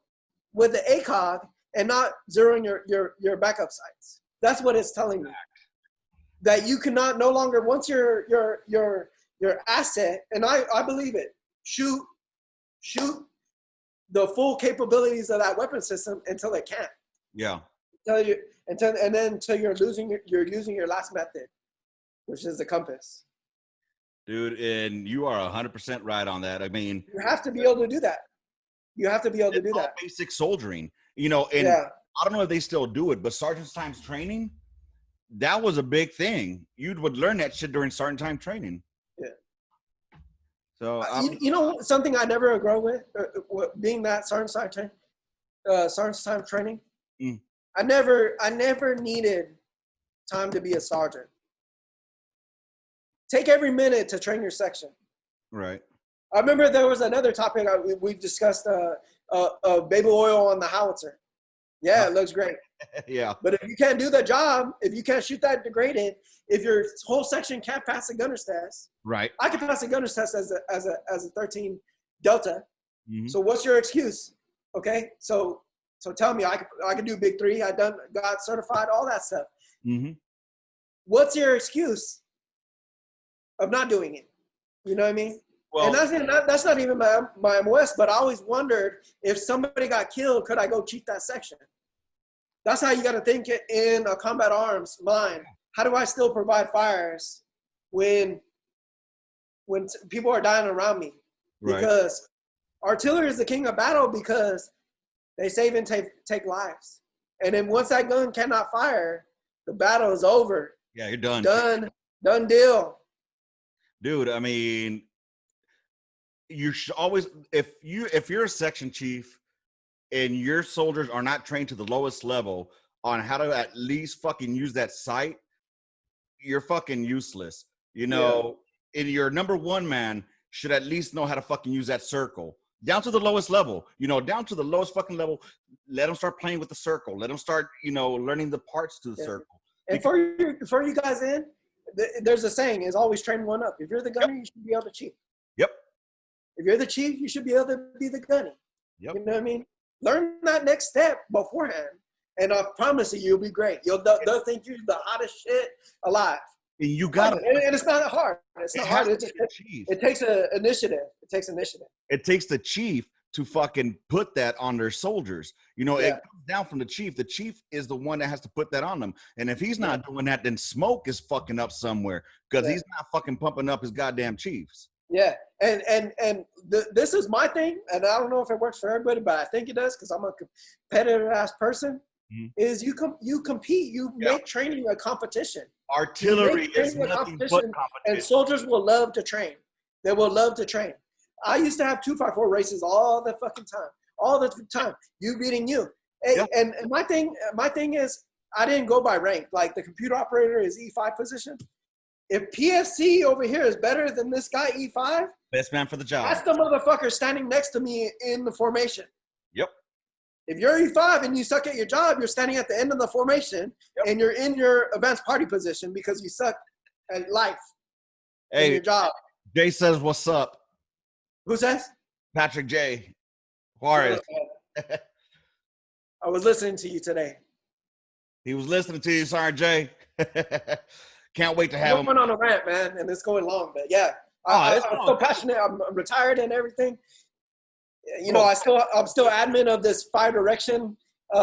with the ACOG and not zeroing your backup sights. That's what it's telling me. That you cannot no longer, once your your asset, and I believe it. Shoot the full capabilities of that weapon system until it can't. Yeah. Until you're using your last method, which is the compass. Dude, and you are 100% right on that. I mean, you have to be able to do that. You have to be able to do that. Basic soldiering, you know, and I don't know if they still do it, but sergeant's times training, that was a big thing. You would learn that shit during sergeant time training. Yeah. So you know something I never agree with, being that sergeant's time training. Mm. I never needed time to be a sergeant. Take every minute to train your section. Right. I remember there was another topic we've discussed, baby oil on the howitzer. Yeah, it looks great. Yeah. But if you can't do the job, if you can't shoot that degraded, if your whole section can't pass a gunner's test, right? I can pass a gunner's test as a 13 Delta. Mm-hmm. So what's your excuse? Okay, so tell me, I can do Big 3. Got certified, all that stuff. Mm-hmm. What's your excuse of not doing it? You know what I mean? Well, and that's not even my MOS, but I always wondered if somebody got killed, could I go cheat that section? That's how you got to think it in a combat arms mind. How do I still provide fires when people are dying around me? Right. Because artillery is the king of battle because they save and take lives. And then once that gun cannot fire, the battle is over. Yeah, you're done. Done deal. Dude, I mean, you should always, if you're a section chief and your soldiers are not trained to the lowest level on how to at least fucking use that sight, you're fucking useless. You know, and your number one man should at least know how to fucking use that circle. Down to the lowest level, you know, down to the lowest fucking level. Let them start playing with the circle. Let them start, you know, learning the parts to the circle. And for you guys there's a saying, is always train one up. If you're the gunner, you should be able to cheat. Yep. If you're the chief, you should be able to be the gunny. Yep. You know what I mean? Learn that next step beforehand, and I promise you'll be great. They'll think you're the hottest shit alive. And you got to. And it's not hard. It's not hard. It takes an initiative. It takes initiative. It takes the chief to fucking put that on their soldiers. You know, it comes down from the chief. The chief is the one that has to put that on them. And if he's not doing that, then smoke is fucking up somewhere because he's not fucking pumping up his goddamn chiefs. Yeah, and this is my thing, and I don't know if it works for everybody, but I think it does because I'm a competitive ass person. Mm-hmm. Is you compete, you make training a competition. Artillery is nothing but competition, and soldiers will love to train. They will love to train. I used to have 254 races all the fucking time, you beating you. And my thing is I didn't go by rank. Like the computer operator is E5 position. If PFC over here is better than this guy E5, best man for the job. That's the motherfucker standing next to me in the formation. Yep. If you're E5 and you suck at your job, you're standing at the end of the formation and you're in your advanced party position because you suck at life. Hey, your job. Jay says, "What's up?" Who says? Patrick J. Juarez. I was listening to you today. He was listening to you, Sergeant Jay. Can't wait to have him. I'm going on a rant, man, and it's going long, but I'm so passionate. I'm retired and everything. You know, I'm still admin of this Fire Direction thing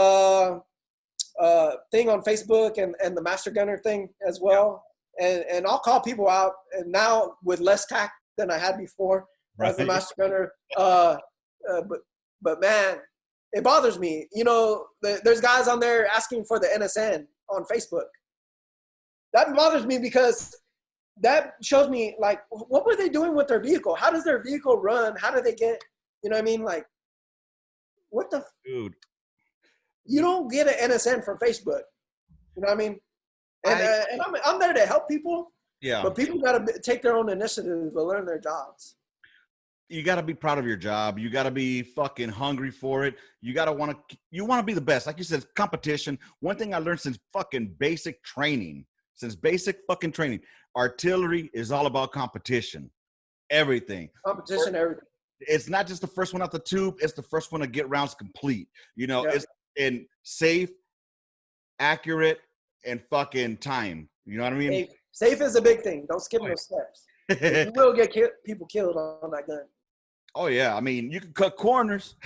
on Facebook and the Master Gunner thing as well. And I'll call people out, and now with less tact than I had before as the Master Gunner. But man, it bothers me. You know, there's guys on there asking for the NSN on Facebook. That bothers me because that shows me, like, what were they doing with their vehicle? How does their vehicle run? How do they get, you know what I mean? Like, what the? Dude. You don't get an NSN from Facebook. You know what I mean? And I'm there to help people. Yeah. But people got to take their own initiative to learn their jobs. You got to be proud of your job. You got to be fucking hungry for it. You got to want to be the best. Like you said, competition. One thing I learned since fucking basic training, artillery is all about competition. Everything. Competition, everything. It's not just the first one out the tube. It's the first one to get rounds complete. You know, it's in safe, accurate, and fucking time. You know what I mean? Safe is a big thing. Don't skip those steps. You will get people killed on that gun. Oh yeah, I mean you can cut corners,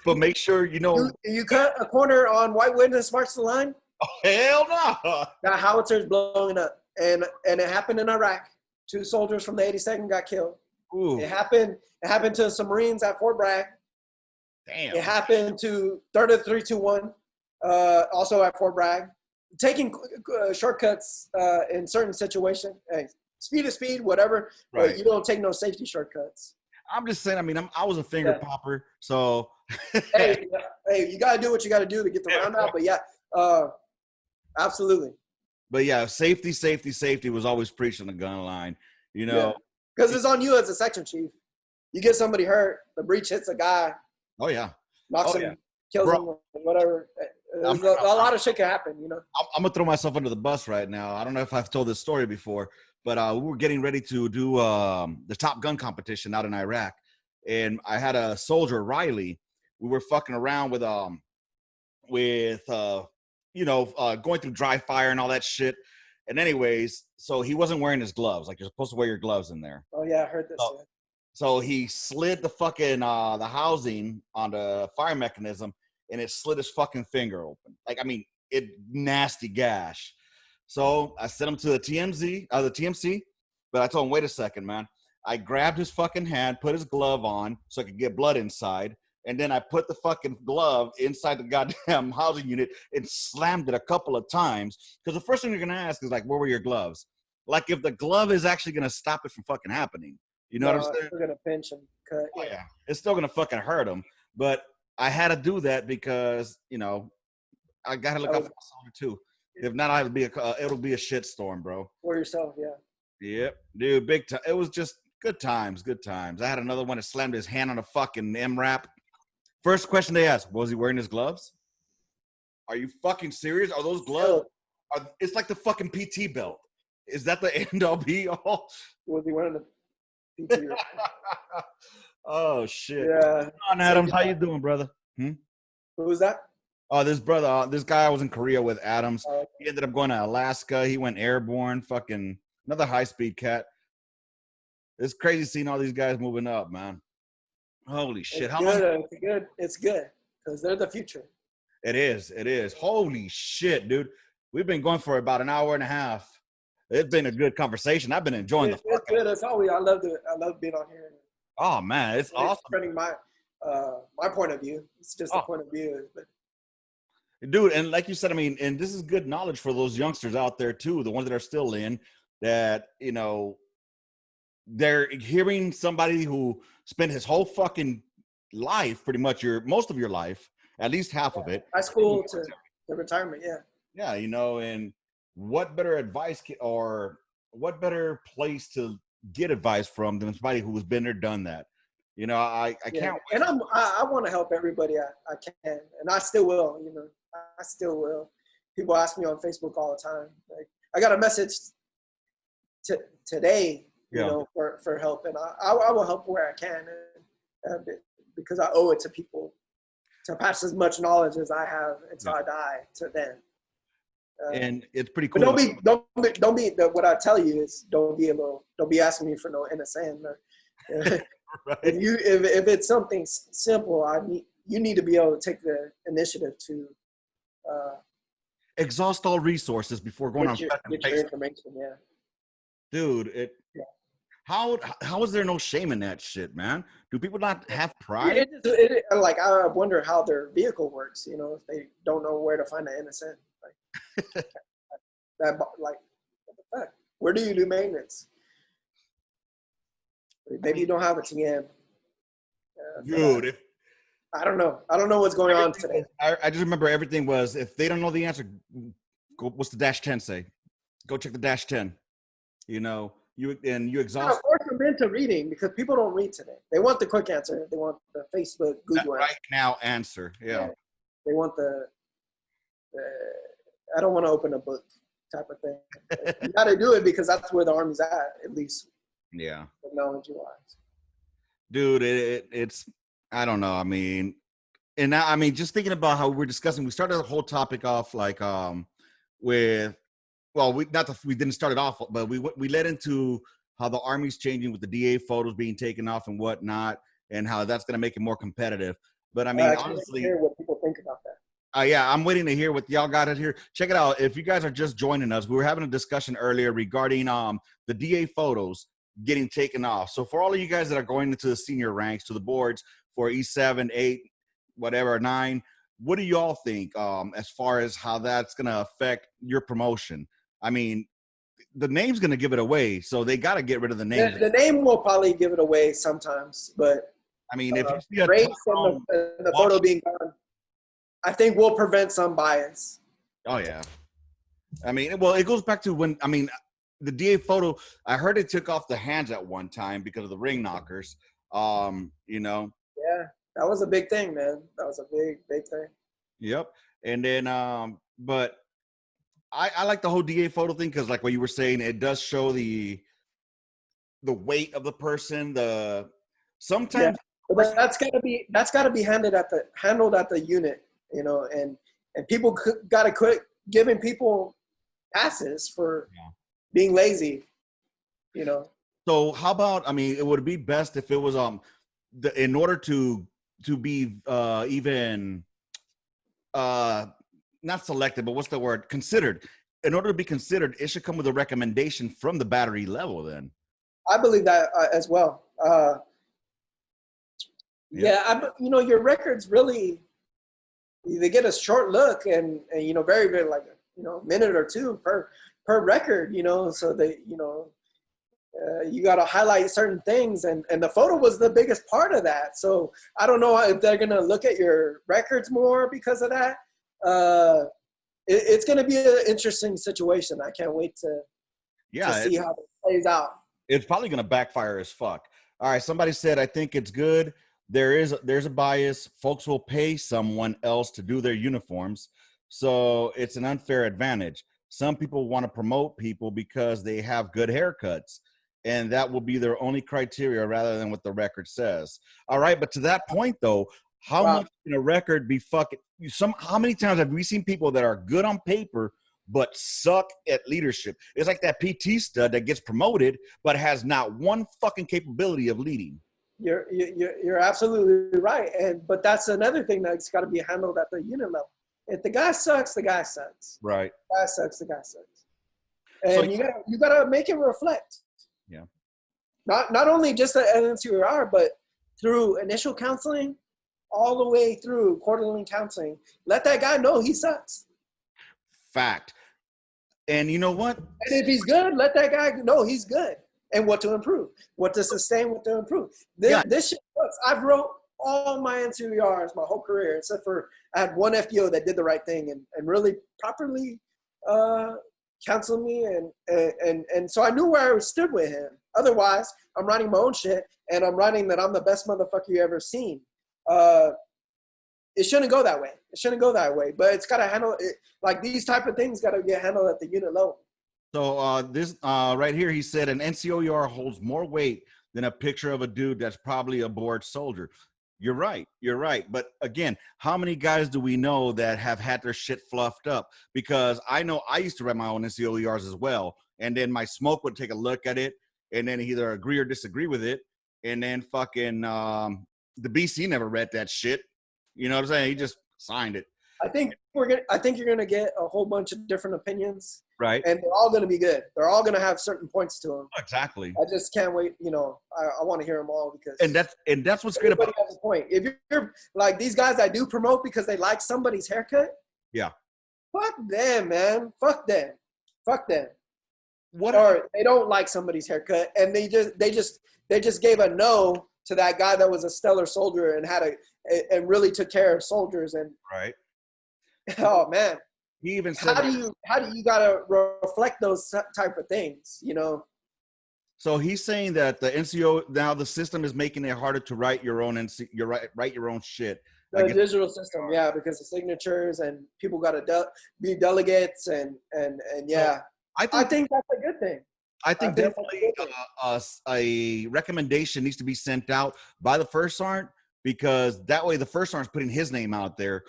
but make sure you know. You cut a corner on White Witness March the Line. Oh, hell no! Got howitzers blowing up, and it happened in Iraq. 2 soldiers from the 82nd got killed. Ooh. It happened to some Marines at Fort Bragg. Damn. It happened to 3rd 321, also at Fort Bragg. Taking shortcuts in certain situations. Hey, speed is speed, whatever. Right. But you don't take no safety shortcuts. I'm just saying. I mean, I was a finger popper, so. hey, you gotta do what you gotta do to get the round out. But yeah, absolutely. But yeah, safety was always preached on the gun line. You know, because it's on you as a section chief. You get somebody hurt, the breach hits a guy. Oh yeah, knocks him, kills him, whatever. A lot of shit can happen, you know. I'm gonna throw myself under the bus right now. I don't know if I've told this story before, but we were getting ready to do the Top Gun competition out in Iraq, and I had a soldier, Riley. We were fucking around with going through dry fire and all that shit. And anyways, so he wasn't wearing his gloves. Like, you're supposed to wear your gloves in there. Oh yeah, I heard this. So he slid the fucking the housing on the fire mechanism, and it slit his fucking finger open. Like, I mean, nasty gash. So I sent him to the TMC, but I told him, wait a second, man. I grabbed his fucking hand, put his glove on so I could get blood inside. And then I put the fucking glove inside the goddamn housing unit and slammed it a couple of times. Because the first thing you're going to ask is, like, where were your gloves? Like, if the glove is actually going to stop it from fucking happening. You know what I'm saying? It's still going to pinch and cut. Oh, yeah. It's still going to fucking hurt him. But I had to do that because, you know, I got to look out for my soldier, too. If not, it'll be a shitstorm, bro. For yourself, yeah. Yep. Dude, big time. It was just good times. I had another one that slammed his hand on a fucking MRAP. First question they asked, was he wearing his gloves? Are you fucking serious? Are those gloves? It's like the fucking PT belt. Is that the end all be all? Was he wearing the PT? Oh, shit. Yeah. Come on, Adams. How you doing, brother? Who was that? Oh, this guy I was in Korea with, Adams. He ended up going to Alaska. He went airborne. Fucking another high-speed cat. It's crazy seeing all these guys moving up, man. Holy shit. It's good because they're the future. It is. Holy shit, dude. We've been going for about an hour and a half. It's been a good conversation. I've been enjoying It's good. That's all I love being on here. Oh man, it's awesome. Spreading my point of view. It's just a point of view. But dude, and like you said, I mean, and this is good knowledge for those youngsters out there too, the ones that are still in, that, you know, they're hearing somebody who spent his whole fucking life, pretty much most of your life, at least half of it. High school to retirement, yeah. Yeah, you know, and what better advice or what better place to get advice from than somebody who has been there, done that. You know, I can't. And I want to help everybody I can, and I still will. You know, I still will. People ask me on Facebook all the time. Like, I got a message today, you know, for help, and I will help where I can, and because I owe it to people to pass as much knowledge as I have until I die to them. And it's pretty cool. But don't be. What I tell you is don't be asking me for no NSN. Right. If it's something simple, you need to be able to take the initiative to exhaust all resources before going on get your information. Yeah, dude. How is there no shame in that shit, man? Do people not have pride? Like, I wonder how their vehicle works. You know, if they don't know where to find the NSN. Like, what the fuck? Where do you do maintenance? Maybe you don't have a TM. Dude, I don't know. I don't know what's going on today. I just remember everything was, if they don't know the answer, what's the -10 say? Go check the -10. You know, you exhaust. Force them into reading because people don't read today. They want the quick answer. They want the Facebook, Google right now answer. Yeah. They want the I don't want to open a book type of thing. You got to do it because that's where the Army's at least. Yeah. Technology-wise. Dude, it's I don't know. I mean, and now, I mean, just thinking about how we're discussing, we started the whole topic off like we didn't start it off, but we led into how the Army's changing with the DA photos being taken off and whatnot, and how that's going to make it more competitive. But I mean, honestly, hear what people think about that. yeah, I'm waiting to hear what y'all got it here. Check it out. If you guys are just joining us, we were having a discussion earlier regarding the DA photos getting taken off. So for all of you guys that are going into the senior ranks, to the boards for E7, 8, whatever, 9, what do y'all think as far as how that's going to affect your promotion? I mean, the name's going to give it away, so they got to get rid of the name. The name will probably give it away sometimes, but I mean, if you see a race and the photo being gone, I think will prevent some bias. Oh yeah, I mean, well, it goes back to when the DA photo. I heard it took off the hands at one time because of the ring knockers. You know. Yeah, that was a big thing, man. That was a big thing. Yep, and then but I like the whole DA photo thing because, like what you were saying, it does show the weight of the person. Sometimes. Yeah. But that's gotta be handled at the unit, you know, and people gotta quit giving people passes for being lazy, you know. So how about, I mean, it would be best if it was in order to be even not selected, but what's the word? Considered. In order to be considered, it should come with a recommendation from the battery level then. I believe that as well. You know, your records really, they get a short look and you know, very, very like, you know, a minute or two per record, you know, so they, you know, you got to highlight certain things and the photo was the biggest part of that. So I don't know if they're going to look at your records more because of that. It's going to be an interesting situation. I can't wait to see how it plays out. It's probably going to backfire as fuck. All right. Somebody said, I think it's good. There's a bias. Folks will pay someone else to do their uniforms. So it's an unfair advantage. Some people want to promote people because they have good haircuts, and that will be their only criteria rather than what the record says. All right. But to that point though, how much can a record be fucking how many times have we seen people that are good on paper but suck at leadership? It's like that PT stud that gets promoted but has not one fucking capability of leading. You're absolutely right, but that's another thing that's got to be handled at the unit level. If the guy sucks, the guy sucks. Right. The guy sucks, the guy sucks. And so, you gotta make it reflect. Yeah. Not only just at NCOR, but through initial counseling, all the way through quarterly counseling. Let that guy know he sucks. Fact. And you know what? And if he's good, let that guy know he's good. And what to improve, what to sustain, what to improve. This shit works. I've wrote all my NCORs my whole career, except for I had one FDO that did the right thing and really properly counseled me, and so I knew where I stood with him. Otherwise, I'm writing my own shit, and I'm writing that I'm the best motherfucker you ever seen. It shouldn't go that way. It shouldn't go that way. But it's got to handle it. Like these type of things got to get handled at the unit level. So this right here, he said an NCOER holds more weight than a picture of a dude that's probably a bored soldier. You're right. But again, how many guys do we know that have had their shit fluffed up? Because I know I used to write my own NCOERs as well. And then my smoke would take a look at it and then either agree or disagree with it. And then fucking the BC never read that shit. You know what I'm saying? He just signed it. I think you're gonna get a whole bunch of different opinions, right? And they're all gonna be good. They're all gonna have certain points to them. Exactly. I just can't wait. You know, I want to hear them all because and that's what's great about. Has a point. If you're like these guys that do promote because they like somebody's haircut, yeah, fuck them, man. Fuck them. What? Or they don't like somebody's haircut, and they just gave a no to that guy that was a stellar soldier and and really took care of soldiers and right. Oh man, he even said, how do you gotta reflect those type of things, you know? So he's saying that the NCO now the system is making it harder to write your own write your own shit. The digital system, yeah, because of signatures and people gotta be delegates and yeah. I think that's a good thing. I think definitely a recommendation needs to be sent out by the first sergeant because that way the first sergeant's putting his name out there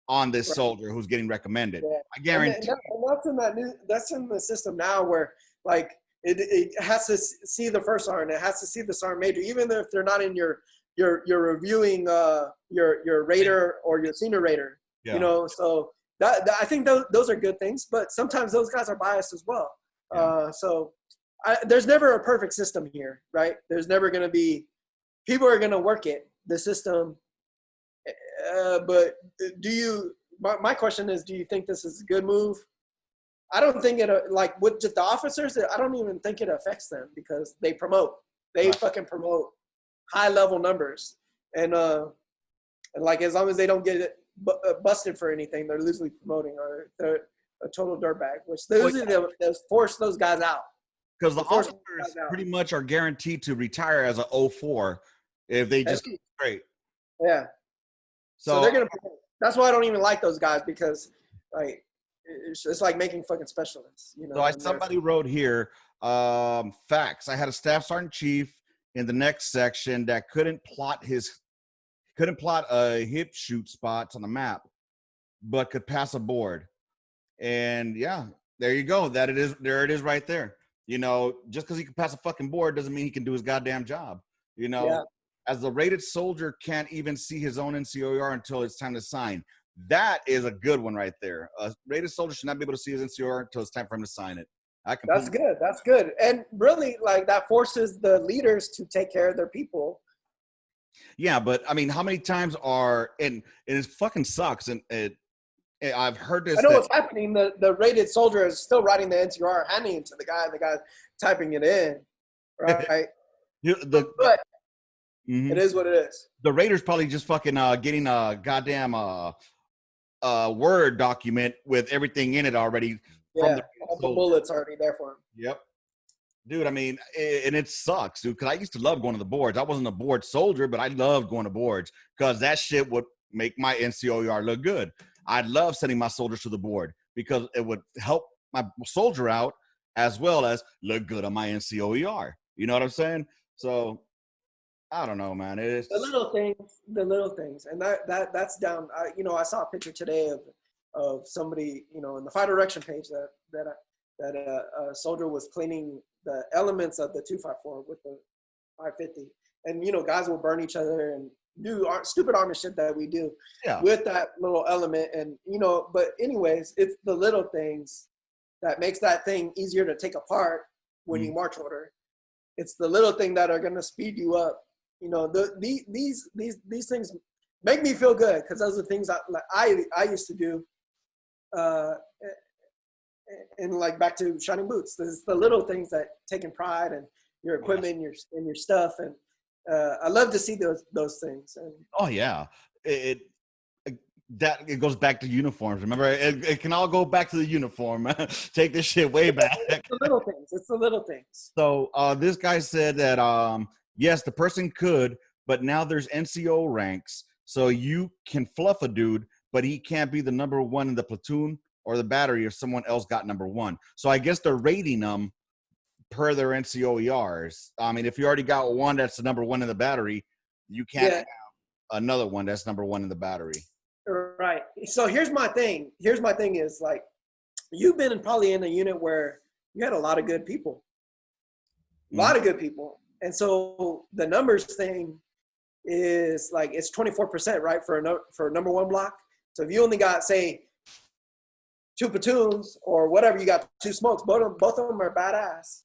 on this soldier who's getting recommended. Yeah. I guarantee. And that's in the system now where like It has to see the first sergeant. It has to see the sergeant major, even if they're not in your reviewing your rater or your senior rater. Yeah. You know, so that I think those are good things, but sometimes those guys are biased as well. Yeah. There's never a perfect system here, right? There's never going to be – people are going to work it, the system. But my question is, do you think this is a good move? I don't think it – like with just the officers, I don't even think it affects them because they promote. They fucking promote high-level numbers. And like as long as they don't get busted for anything, they're loosely promoting or they're a total dirtbag, which usually they force those guys out. Because the officers pretty much are guaranteed to retire as a 04 if they just get straight. Yeah. So they're going to – that's why I don't even like those guys because, like, it's like making fucking specialists. You know? So somebody wrote here, facts. I had a staff sergeant chief in the next section that couldn't plot a hip shoot spots on the map, but could pass a board. And, yeah, there you go. There it is right there. You know, just because he can pass a fucking board doesn't mean he can do his goddamn job. You know, as a rated soldier can't even see his own NCOER until it's time to sign. That is a good one right there. A rated soldier should not be able to see his NCOER until it's time for him to sign it. That's good. That's good. And really, like, that forces the leaders to take care of their people. Yeah, but, I mean, how many times and it fucking sucks, and I've heard this. I know what's happening. The rated soldier is still writing the NCR, handing it to the guy, and the guy's typing it in, right? But it is what it is. The rater's probably just fucking getting a goddamn Word document with everything in it already. Yeah, all the bullets already there for him. Yep. Dude, I mean, and it sucks, dude, because I used to love going to the boards. I wasn't a board soldier, but I loved going to boards because that shit would make my NCOER look good. I love sending my soldiers to the board because it would help my soldier out as well as look good on my NCOER. You know what I'm saying? So, I don't know, man. It's the little things. And that's down. I saw a picture today of somebody, in the fire direction page that a soldier was cleaning the elements of the 254 with the 550. And, guys will burn each other and do stupid army shit that we do with that little element. And, but anyways, it's the little things that makes that thing easier to take apart when you march order. It's the little thing that are going to speed you up. These things make me feel good because those are things I used to do. And like back to shining boots, there's the little things that taking pride in your equipment and your stuff. And I love to see those things. And, oh yeah, it goes back to uniforms. Remember, it can all go back to the uniform. Take this shit way back. It's the little things. So this guy said that yes, the person could, but now there's NCO ranks, so you can fluff a dude, but he can't be the number one in the platoon or the battery if someone else got number one. So I guess they're rating them per their NCOERs. I mean, if you already got one that's the number one in the battery, you can't have another one that's number one in the battery. Right. So here's my thing. Is like, you've been probably in a unit where you had a lot of good people. And so the numbers thing is like, it's 24%, right? For a number one block. So if you only got, say, 2 platoons or whatever, you got 2 smokes, both of them are badass.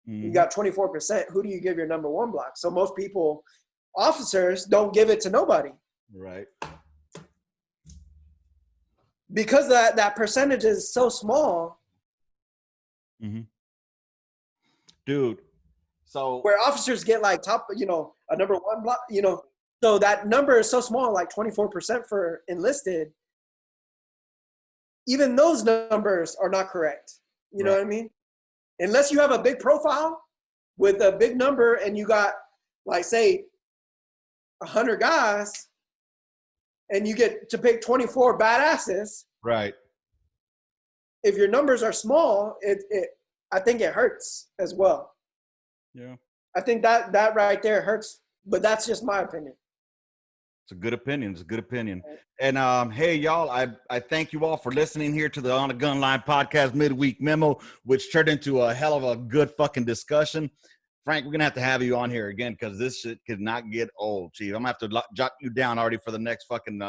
You got 24%. Who do you give your number one block? So most people, officers, don't give it to nobody. Right. Because that percentage is so small. Dude. So where officers get like top, a number one block, so that number is so small, like 24% for enlisted. Even those numbers are not correct. You know what I mean? Unless you have a big profile with a big number and you got, like, say, 100 guys and you get to pick 24 badasses. Right. If your numbers are small, I think it hurts as well. Yeah. I think that right there hurts, but that's just my opinion. It's a good opinion. It's a good opinion. And hey, y'all, I thank you all for listening here to the On the Gunline podcast midweek memo, which turned into a hell of a good fucking discussion. Frank, we're gonna have you on here again because this shit could not get old, Chief. I'm gonna have to jot you down already for the next fucking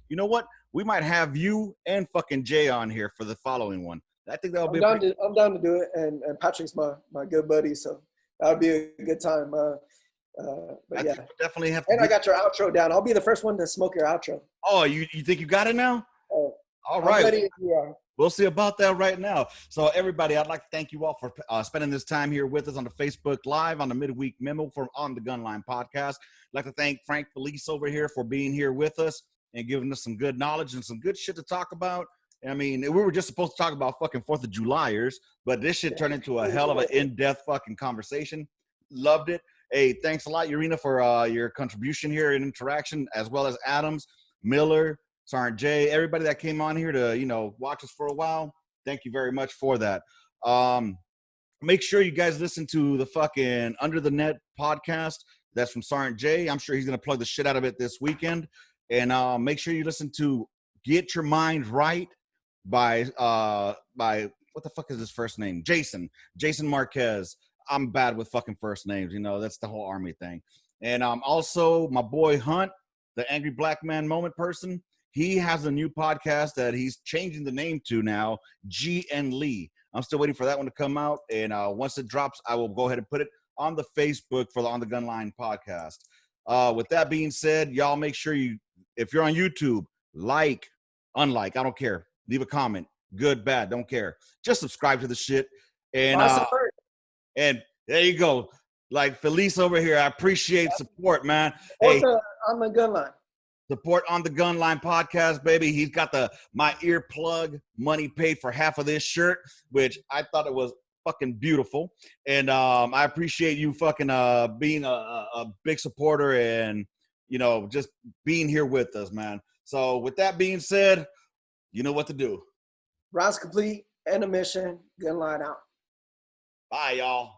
you know what? We might have you and fucking Jay on here for the following one. I think that'll be. I'm down to do it, and Patrick's my good buddy, so that would be a good time. But yeah, definitely have. And I got your outro down. I'll be the first one to smoke your outro. Oh, you think you got it now? Oh, all right. I'm ready if you are. We'll see about that right now. So everybody, I'd like to thank you all for spending this time here with us on the Facebook Live on the Midweek Memo from On the Gunline podcast. I'd like to thank Frank Filice over here for being here with us and giving us some good knowledge and some good shit to talk about. I mean, we were just supposed to talk about fucking 4th of Julyers, but this shit turned into a hell of an in-depth fucking conversation. Loved it. Hey, thanks a lot, Urena, for your contribution here and interaction, as well as Adams, Miller, Sergeant Jay, everybody that came on here to, you know, watch us for a while. Thank you very much for that. Make sure you guys listen to the fucking Under the Net podcast. That's from Sergeant Jay. I'm sure he's going to plug the shit out of it this weekend. And make sure you listen to Get Your Mind Right by what the fuck is his first name? Jason Marquez. I'm bad with fucking first names. You know, that's the whole Army thing. And also my boy Hunt, the Angry Black Man Moment person. He has a new podcast that he's changing the name to now, G and Lee. I'm still waiting for that one to come out. And once it drops, I will go ahead and put it on the Facebook for the On the Gunline podcast. With that being said, y'all make sure you, if you're on YouTube, like, unlike, I don't care. Leave a comment. Good, bad, don't care. Just subscribe to the shit. And there you go. Like Filice over here, I appreciate support, man. Hey, On the Gunline. Support On the Gunline podcast, baby. He's got my earplug money paid for half of this shirt, which I thought it was fucking beautiful. And I appreciate you fucking being a big supporter and, you know, just being here with us, man. So with that being said, you know what to do. Rounds complete and a mission. Gunline out. Bye, y'all.